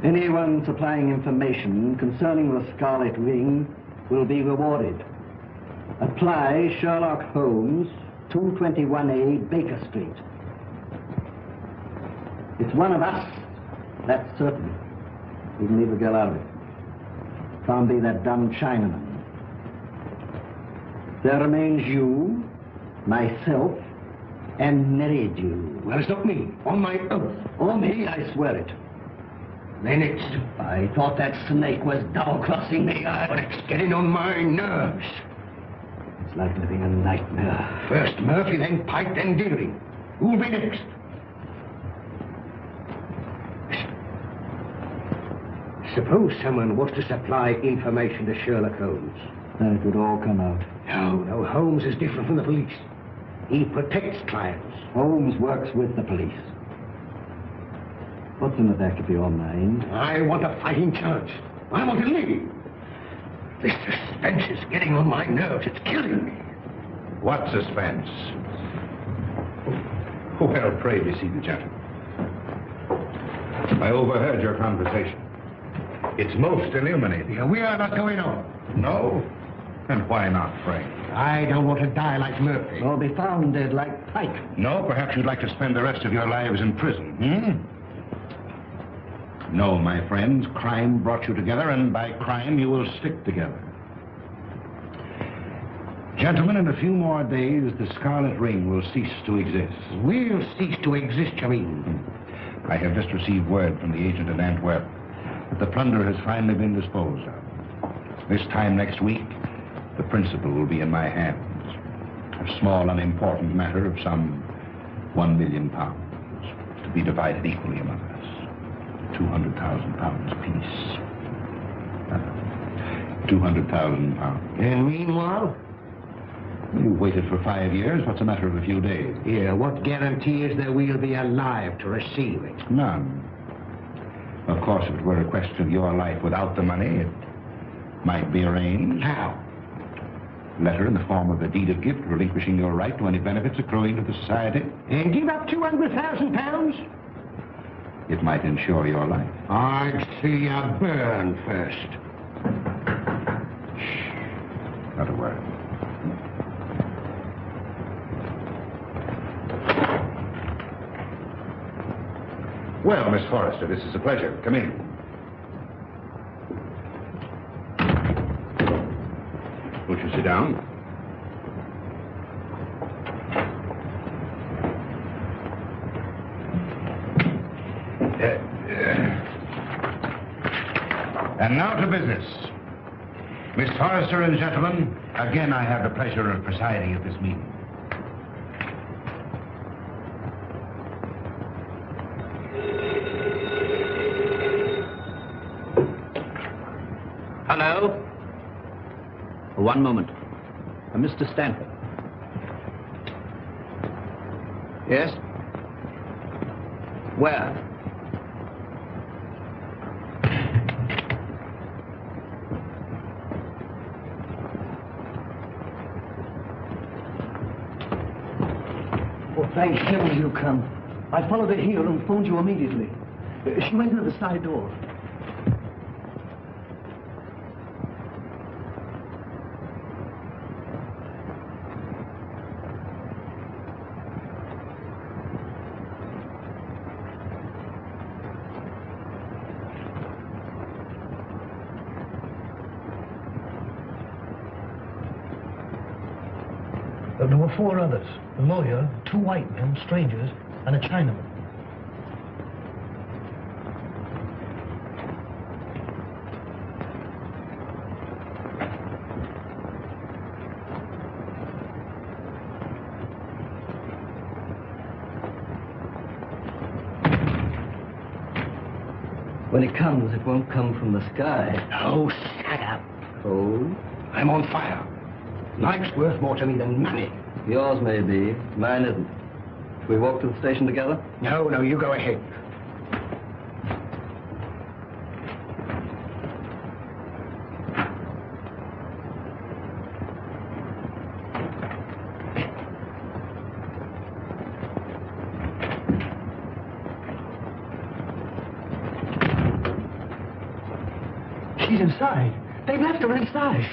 Speaker 3: Anyone supplying information concerning the Scarlet Ring will be rewarded. Apply Sherlock Holmes, 221A Baker Street. It's one of us, that's certain. We can leave the girl out of it. Can't be that dumb Chinaman. There remains you, myself, and Meridew.
Speaker 5: Well, it's not me, on my oath.
Speaker 3: Or me, I swear it.
Speaker 5: Then it's...
Speaker 3: I thought that snake was double-crossing me.
Speaker 5: But it's getting on my nerves.
Speaker 3: It's like living a nightmare.
Speaker 5: First Murphy, then Pike, then Deering. Who'll be next? Suppose someone was to supply information to Sherlock Holmes.
Speaker 3: Then it would all come out.
Speaker 5: No, Holmes is different from the police. He protects clients.
Speaker 3: Holmes works with the police. What's in the back of your mind?
Speaker 5: I want a fighting chance. I want to leave. This suspense is getting on my nerves. It's killing me.
Speaker 6: What suspense? Well, pray be seated, gentlemen. I overheard your conversation. It's most illuminating.
Speaker 5: Yeah, we are not going on.
Speaker 6: No? And why not, pray?
Speaker 5: I don't want to die like Murphy.
Speaker 3: Or be found dead like Pike.
Speaker 6: No, perhaps you'd like to spend the rest of your lives in prison, No, my friends, crime brought you together, and by crime you will stick together. Gentlemen, in a few more days, the Scarlet Ring will cease to exist.
Speaker 5: We'll cease to exist, you mean?
Speaker 6: I have just received word from the agent in Antwerp that the plunder has finally been disposed of. This time next week, the principal will be in my hands. A small, unimportant matter of some £1 million, to be divided equally among us. £200,000 apiece. £200,000.
Speaker 5: And meanwhile?
Speaker 6: You waited for 5 years. What's a matter of a few days?
Speaker 5: Yeah, what guarantee is there we'll be alive to receive it?
Speaker 6: None. Of course, if it were a question of your life without the money, it might be arranged.
Speaker 5: How?
Speaker 6: Letter in the form of a deed of gift relinquishing your right to any benefits accruing to the society.
Speaker 5: And give up £200,000?
Speaker 6: It might ensure your life.
Speaker 5: I'd see you burn first.
Speaker 6: Shh. Not a word. Well, Miss Forrester, this is a pleasure. Come in. Won't you sit down? And now to business. Miss Forrester and gentlemen, again I have the pleasure of presiding at this meeting.
Speaker 7: Hello? One moment. Mr. Stanford. Yes? Where?
Speaker 11: Oh, thank heaven you come. I followed her here and phoned you immediately. She went through the side door.
Speaker 12: There were 4 others. A lawyer, 2 white men, strangers, and a Chinaman.
Speaker 3: When it comes, it won't come from the sky.
Speaker 5: Oh, shut up.
Speaker 3: Oh?
Speaker 5: I'm on fire. Life's worth more to me than money.
Speaker 3: Yours may be, mine isn't. Shall we walk to the station together?
Speaker 5: No, you go ahead.
Speaker 11: She's inside. They've left her inside.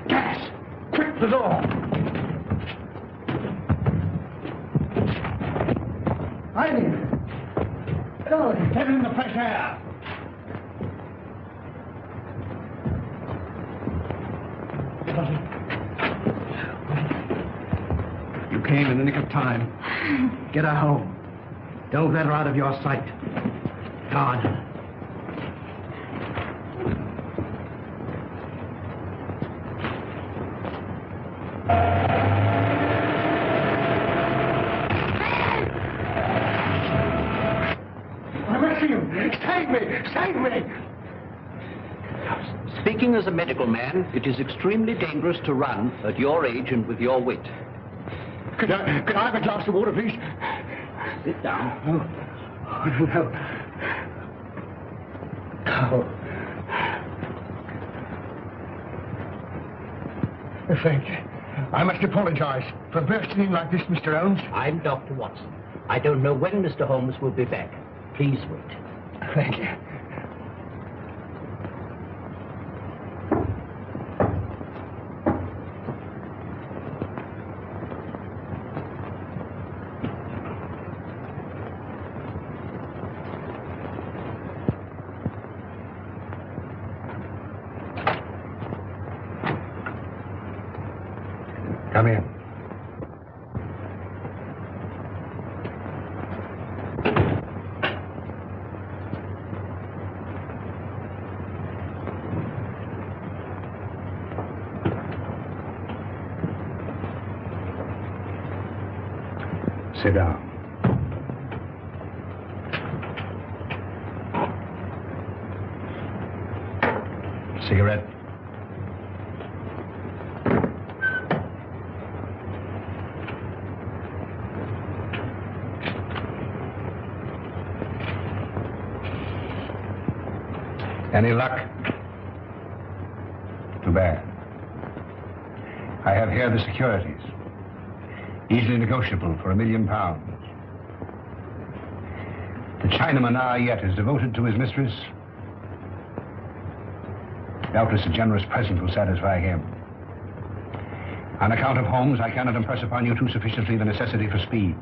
Speaker 5: Gas! Quick, the door! Get in the fresh air. You came in the nick of time. Get her home. Don't let her out of your sight. Guard her. Save me!
Speaker 7: Speaking as a medical man, it is extremely dangerous to run at your age and with your wit.
Speaker 5: Could I have a glass of water, please?
Speaker 7: Sit down.
Speaker 5: Oh, no. Oh. Thank you. I must apologize for bursting in like this, Mr. Holmes.
Speaker 7: I'm Dr. Watson. I don't know when Mr. Holmes will be back. Please wait.
Speaker 5: Thank you. Come in. Sit down. Cigarette? Any luck? Too bad. I have here the securities. Easily negotiable for £1 million. The Chinaman yet is devoted to his mistress. Doubtless a generous present will satisfy him. On account of Holmes, I cannot impress upon you too sufficiently the necessity for speed.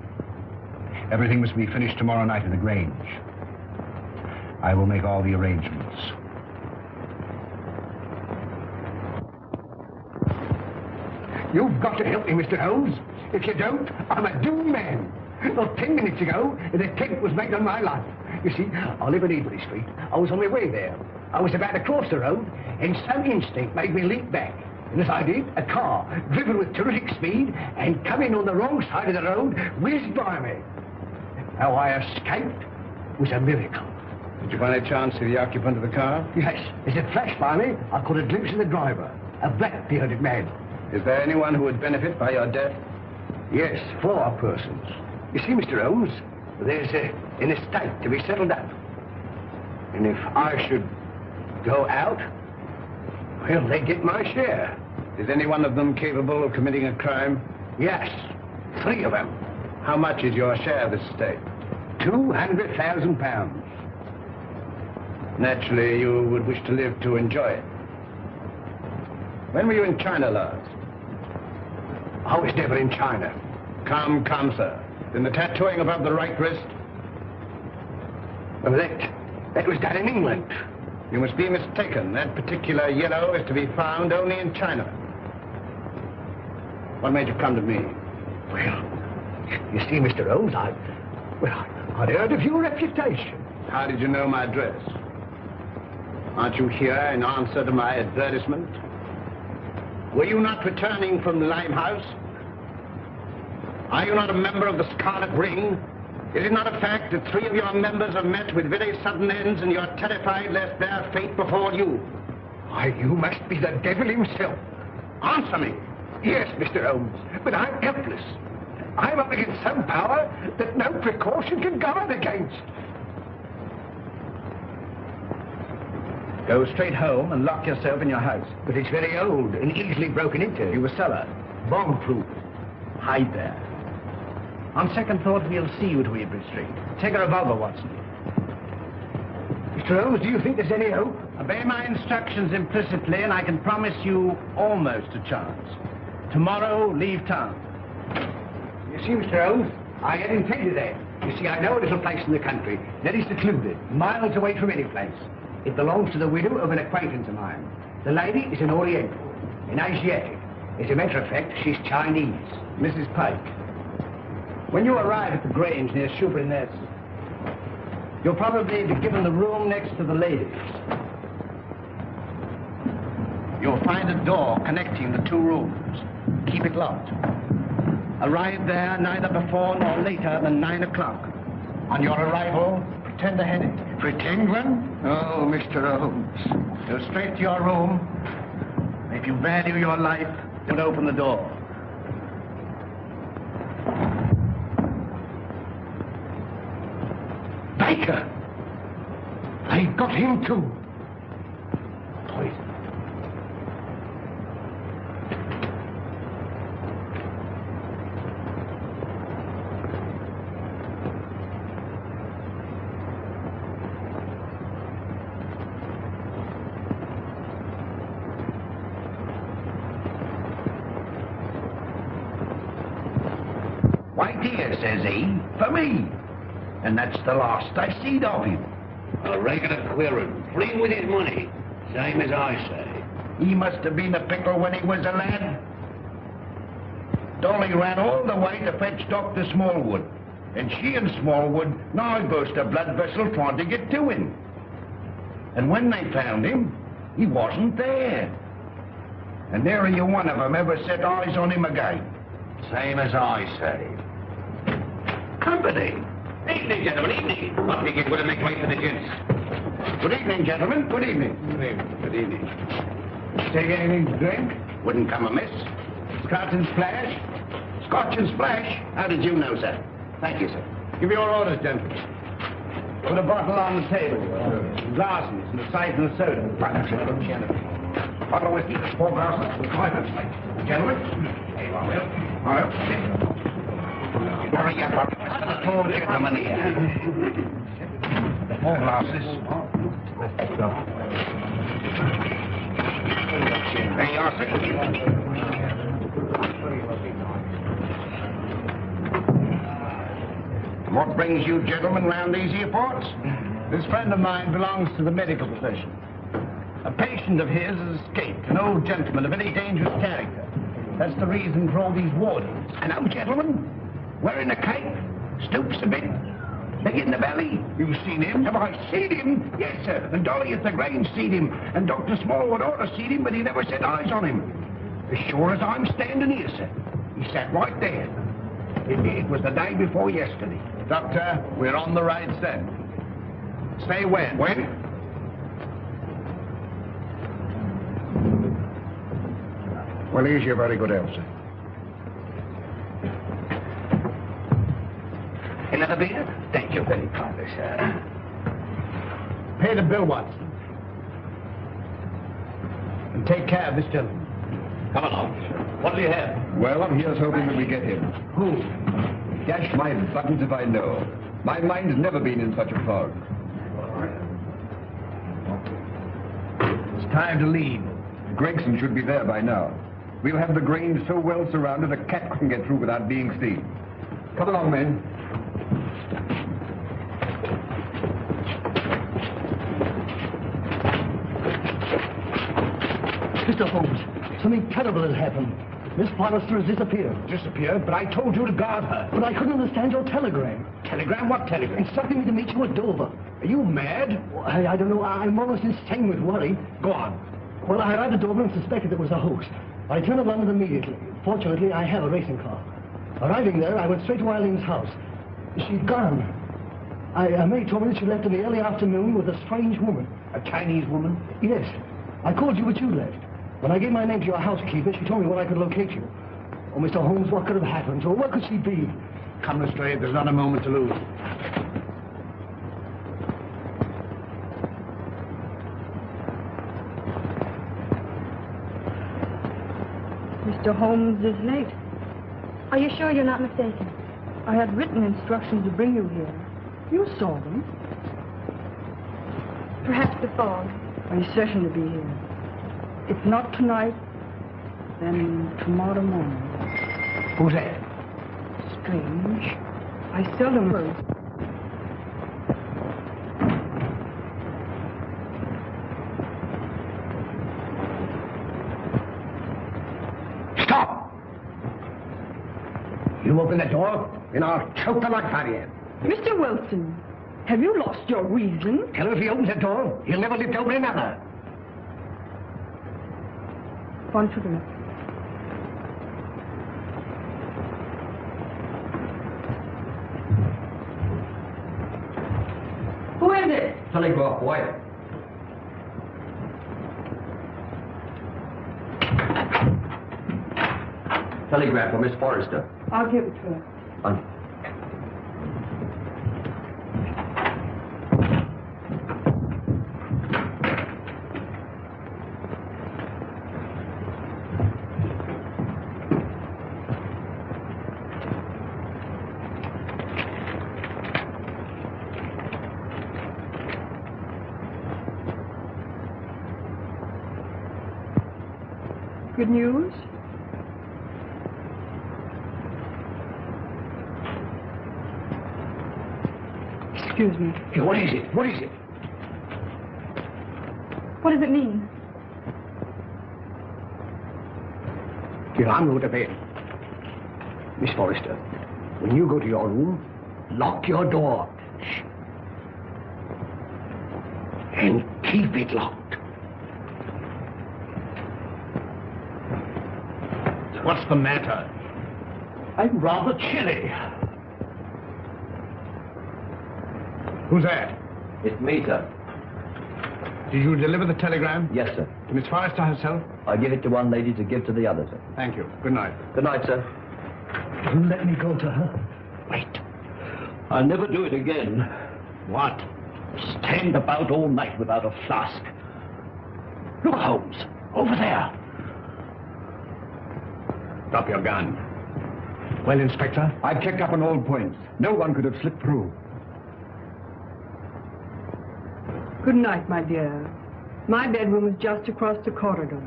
Speaker 6: Everything must be finished tomorrow night at the Grange. I will make all the arrangements.
Speaker 5: You've got to help me, Mr. Holmes. If you don't, I'm a doomed man. Well, 10 minutes ago, an attempt was made on my life. You see, I live in Ebury Street. I was on my way there. I was about to cross the road, and some instinct made me leap back. And as I did, a car, driven with terrific speed and coming on the wrong side of the road, whizzed by me. How I escaped was a miracle.
Speaker 7: Did you by any chance see the occupant of the car?
Speaker 5: Yes, as it flashed by me, I caught a glimpse of the driver, a black-bearded man.
Speaker 7: Is there anyone who would benefit by your death?
Speaker 5: Yes, 4 persons. You see, Mr. Holmes, there's an estate to be settled up. And if I should go out, well, they get my share.
Speaker 7: Is any one of them capable of committing a crime?
Speaker 5: Yes, 3 of them.
Speaker 7: How much is your share of this estate?
Speaker 5: £200,000.
Speaker 7: Naturally, you would wish to live to enjoy it. When were you in China last?
Speaker 5: I was never in China.
Speaker 7: Come, sir. Then the tattooing above the right wrist?
Speaker 5: Well, that was done in England.
Speaker 7: You must be mistaken. That particular yellow is to be found only in China. What made you come to me?
Speaker 5: Well, you see, Mr. Holmes, I'd heard of your reputation.
Speaker 7: How did you know my address? Aren't you here in answer to my advertisement? Were you not returning from the Limehouse? Are you not a member of the Scarlet Ring? Is it not a fact that 3 of your members have met with very sudden ends and you're terrified lest their fate befall you?
Speaker 5: Why, you must be the devil himself.
Speaker 7: Answer me.
Speaker 5: Yes, Mr. Holmes, but I'm helpless. I'm up against some power that no precaution can guard against.
Speaker 7: Go straight home and lock yourself in your house.
Speaker 5: But it's very old and easily broken into.
Speaker 7: You a cellar. Bomb-proof. Hide there. On second thought, we'll see you to Ebury Street. Take a revolver, Watson.
Speaker 5: Mr. Holmes, do you think there's any hope?
Speaker 7: Obey my instructions implicitly, and I can promise you almost a chance. Tomorrow, leave town.
Speaker 5: You see, Mr. Holmes, I had intended that. You see, I know a little place in the country that is secluded, miles away from any place. It belongs to the widow of an acquaintance of mine. The lady is an Oriental, an Asiatic. As a matter of fact, she's Chinese.
Speaker 7: Mrs. Pike, when you arrive at the Grange near Shoeburyness, you'll probably be given the room next to the ladies. You'll find a door connecting the 2 rooms. Keep it locked. Arrive there neither before nor later than 9 o'clock. On your arrival, pretend a headache.
Speaker 5: Pretend one? Oh, Mr. Holmes.
Speaker 7: Go straight to your room. If you value your life, don't open the door.
Speaker 5: Baker! They got him too. Poison.
Speaker 6: Right here, says he, for me. And that's the last I seed of him.
Speaker 13: A regular queerin', free with his money, same as I say.
Speaker 6: He must have been a pickle when he was a lad. Dolly ran all the way to fetch Dr. Smallwood. And she and Smallwood now burst a blood vessel trying to get to him. And when they found him, he wasn't there. And nary a one of them ever set eyes on him again.
Speaker 13: Same as I say. Company. Evening, gentlemen, evening. I think it would make way for the gents.
Speaker 5: Good evening, gentlemen. Good evening.
Speaker 13: Good evening. Good evening.
Speaker 5: Take anything to drink?
Speaker 7: Wouldn't come amiss.
Speaker 5: Scotch and splash?
Speaker 7: Scotch and splash? How did you know, sir? Thank you, sir. Give your orders, gentlemen. Put a bottle on the table. Glasses and a size and a soda. Bottle of whiskey, 4 glasses, 5 and gentlemen. All right. Hurry up. 4 gentlemen here. 4 glasses. There you are, sir.
Speaker 5: What brings you gentlemen round these here parts?
Speaker 7: This friend of mine belongs to the medical profession. A patient of his has escaped, an old gentleman of very dangerous character. That's the reason for all these wardens.
Speaker 5: An old gentleman? Wearing a cape? Stoops a bit? Big in the belly? You've seen him? Have I seen him? Yes, sir. And Dolly at the Grange seen him. And Dr. Smallwood ought to seen him, but he never set eyes on him. As sure as I'm standing here, sir. He sat right there. It was the day before yesterday.
Speaker 7: Doctor, we're on the right scent. Say when?
Speaker 5: When? Well, here's your very good health, sir. Another beer? Thank you very kindly, sir.
Speaker 7: Pay the bill, Watson. And take care of this gentleman.
Speaker 13: Come along. What do you have?
Speaker 9: Well, I'm here's hoping that we get him.
Speaker 7: Who?
Speaker 9: Dash my buttons if I know. My mind's never been in such a fog.
Speaker 7: It's time to leave.
Speaker 9: Gregson should be there by now. We'll have the Grange so well surrounded a cat couldn't get through without being seen. Come along, men.
Speaker 11: Mr. Holmes, something terrible has happened. Miss Forrester has disappeared.
Speaker 7: Disappeared? But I told you to guard her.
Speaker 11: But I couldn't understand your telegram.
Speaker 7: Telegram? What telegram?
Speaker 11: Instructing me to meet you at Dover.
Speaker 7: Are you mad?
Speaker 11: I don't know. I'm almost insane with worry.
Speaker 7: Go on.
Speaker 11: Well, I arrived at Dover and suspected it was a hoax. I turned to London immediately. Fortunately, I have a racing car. Arriving there, I went straight to Eileen's house. She'd gone. May told me that she left in the early afternoon with a strange woman.
Speaker 7: A Chinese woman?
Speaker 11: Yes. I called you, but you left. When I gave my name to your housekeeper, she told me where I could locate you. Oh, Mr. Holmes, what could have happened to her? Where could she be?
Speaker 7: Come, Lestrade, there's not a moment to lose.
Speaker 8: Mr. Holmes is late. Are you sure you're not mistaken? I had written instructions to bring you here. You saw them. Perhaps the fog.
Speaker 10: I certain to be here. If not tonight, then tomorrow morning.
Speaker 7: Who's that?
Speaker 10: Strange. I seldom heard.
Speaker 7: Stop! You open the door, and I'll choke the life out of you.
Speaker 10: Mr. Wilson, have you lost your reason?
Speaker 7: Tell him if he opens the door, he'll never live to open another.
Speaker 10: One to the left. Who is it?
Speaker 9: Telegraph, boy.
Speaker 4: Telegram for Miss Forrester.
Speaker 10: I'll give it to her. Good news? Excuse me.
Speaker 7: Hey, what is it? What is it?
Speaker 8: What does it mean?
Speaker 7: Here, I'm going to bed. Miss Forrester, when you go to your room, lock your door. Shh. And keep it locked. What's the matter? I'm rather chilly. Who's that?
Speaker 4: It's me, sir.
Speaker 7: Did you deliver the telegram?
Speaker 4: Yes, sir.
Speaker 7: To Miss Forrester herself?
Speaker 4: I give it to one lady to give to the other, sir.
Speaker 7: Thank you. Good night.
Speaker 4: Good night, sir.
Speaker 11: You let me go to her.
Speaker 7: Wait.
Speaker 4: I'll never do it again.
Speaker 7: What? Stand about all night without a flask. Look, Holmes. Over there. Drop your gun. Well, Inspector?
Speaker 9: I checked up on all points. No one could have slipped through.
Speaker 10: Good night, my dear. My bedroom is just across the corridor.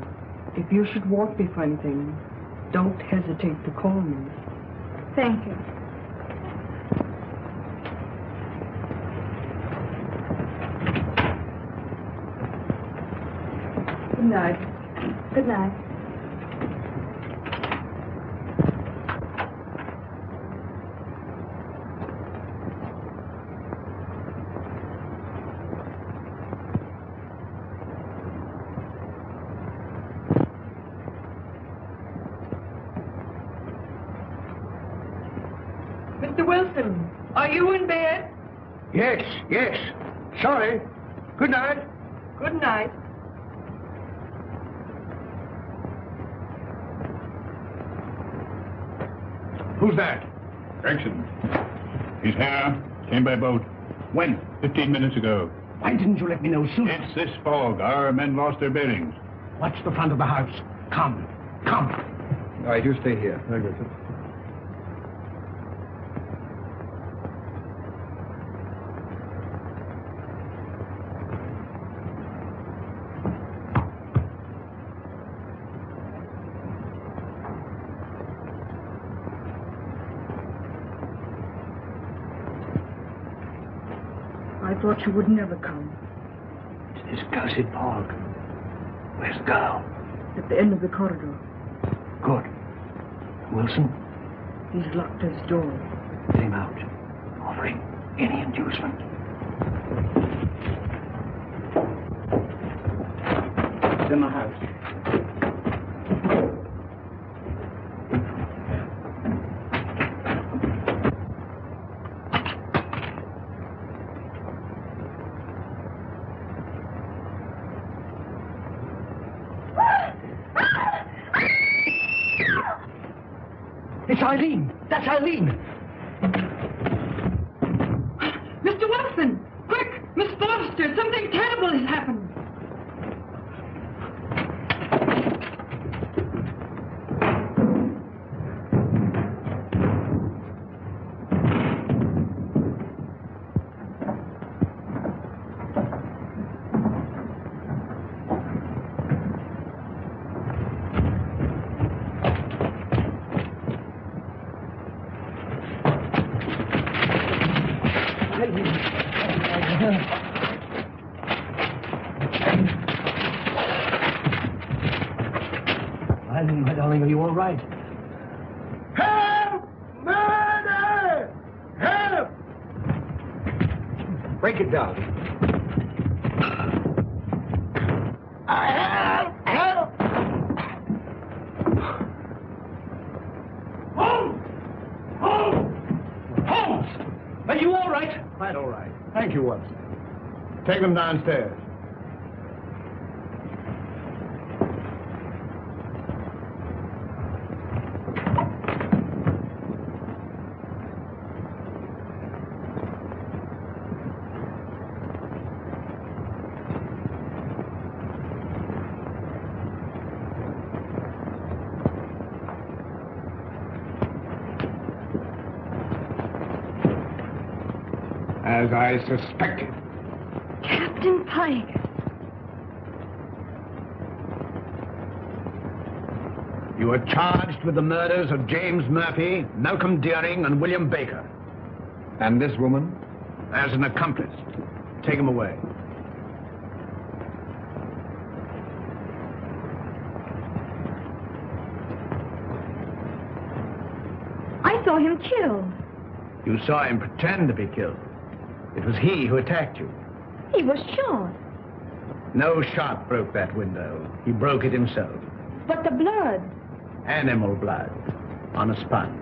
Speaker 10: If you should want me for anything, don't hesitate to call me.
Speaker 8: Thank you.
Speaker 10: night.
Speaker 8: Good night.
Speaker 10: Mr. Wilson, are you in bed?
Speaker 5: Yes, yes. Sorry. Good night.
Speaker 10: Good night.
Speaker 5: Who's that?
Speaker 14: Gregson. He's here. Came by boat.
Speaker 5: When?
Speaker 14: 15 minutes ago.
Speaker 5: Why didn't you let me know sooner?
Speaker 14: It's this fog. Our men lost their bearings.
Speaker 5: Watch the front of the house. Come. Come.
Speaker 9: All right, you stay here. Very good, sir.
Speaker 10: I thought you would never come.
Speaker 5: It's this cursed fog. Where's the girl?
Speaker 10: At the end of the corridor.
Speaker 5: Good. Wilson?
Speaker 10: He's locked his door.
Speaker 5: Get him out. Offering any inducement. It's in the house.
Speaker 11: It's Eileen. That's Eileen.
Speaker 1: Mr. Wilson! Quick! Miss Forrester! Something terrible has happened!
Speaker 11: Eileen, my darling, are you all right?
Speaker 5: Help! Murder! Help!
Speaker 9: Break it down.
Speaker 5: Help! Help! Holmes! Holmes! Holmes! Are you all right?
Speaker 11: Quite all right.
Speaker 5: Thank you, Watson. Take them downstairs. As I suspected.
Speaker 8: Captain Pike.
Speaker 5: You are charged with the murders of James Murphy, Malcolm Deering, and William Baker.
Speaker 9: And this woman?
Speaker 5: As an accomplice. Take him away.
Speaker 8: I saw him killed.
Speaker 5: You saw him pretend to be killed. It was he who attacked you.
Speaker 8: He was shot.
Speaker 5: No shot broke that window. He broke it himself.
Speaker 8: But the blood.
Speaker 5: Animal blood. On a sponge.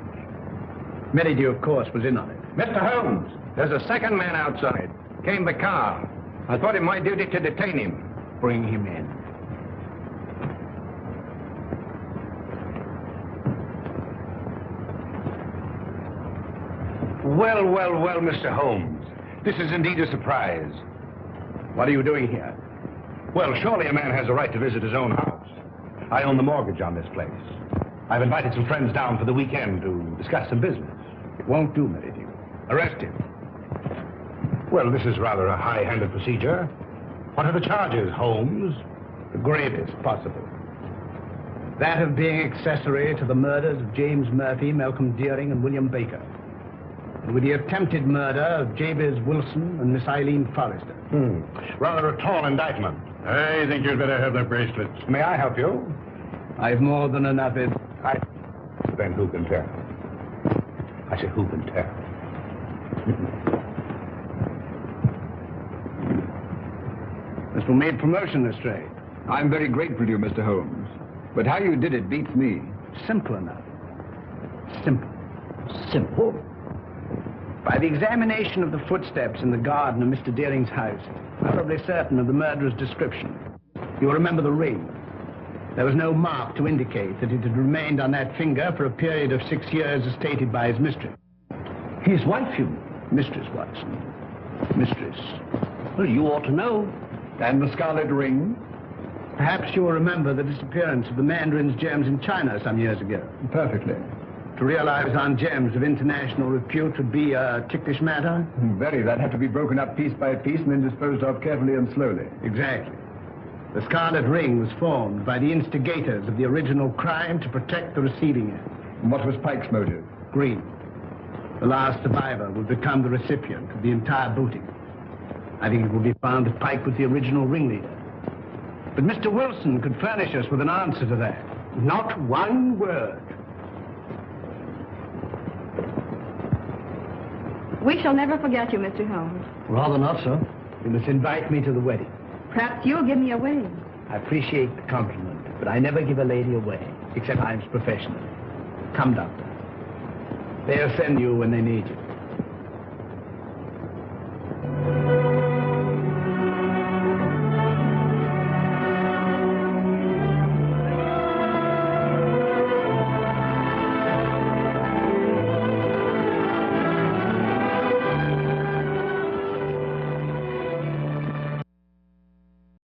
Speaker 5: Merridew, of course, was in on it.
Speaker 13: Mr. Holmes, there's a second man outside. Came the car. I thought it my duty to detain him.
Speaker 5: Bring him in.
Speaker 13: Well, well, well, Mr. Holmes. This is indeed a surprise.
Speaker 5: What are you doing here?
Speaker 13: Well, surely a man has a right to visit his own house. I own the mortgage on this place. I've invited some friends down for the weekend to discuss some business.
Speaker 5: It won't do, Merridew.
Speaker 13: Arrest him. Well, this is rather a high-handed procedure. What are the charges, Holmes?
Speaker 5: The gravest possible. That of being accessory to the murders of James Murphy, Malcolm Deering, and William Baker.
Speaker 7: with the attempted murder of Jabez Wilson and Miss Eileen Forrester.
Speaker 13: Rather a tall indictment.
Speaker 14: I think you'd better have the bracelets.
Speaker 13: May I help you?
Speaker 7: I've more than enough
Speaker 13: Then who can tell? I say, who can tell?
Speaker 7: This will make promotion, Lestrade.
Speaker 9: I'm very grateful to you, Mr. Holmes. But how you did it beats me.
Speaker 7: Simple enough. Simple. Simple? By the examination of the footsteps in the garden of Mr. Deering's house, I'm probably certain of the murderer's description. You'll remember the ring. There was no mark to indicate that it had remained on that finger for a period of 6 years as stated by his mistress. His wife, you mean? Mistress Watson. Mistress. Well, you ought to know.
Speaker 9: And the scarlet ring?
Speaker 7: Perhaps you'll remember the disappearance of the mandarin's gems in China some years ago.
Speaker 9: Perfectly.
Speaker 7: To realize on gems of international repute would be a ticklish matter?
Speaker 9: Very. That'd have to be broken up piece by piece and then disposed of carefully and slowly.
Speaker 7: Exactly. The scarlet ring was formed by the instigators of the original crime to protect the receiving end.
Speaker 9: And what was Pike's motive?
Speaker 7: Greed. The last survivor will become the recipient of the entire booty. I think it will be found that Pike was the original ringleader. But Mr. Wilson could furnish us with an answer to that. Not one word.
Speaker 8: We shall never forget you, Mr. Holmes.
Speaker 3: Rather not, sir.
Speaker 7: You must invite me to the wedding.
Speaker 8: Perhaps you'll give me away.
Speaker 7: I appreciate the compliment, but I never give a lady away, except I'm professional. Come, Doctor. They'll send you when they need you.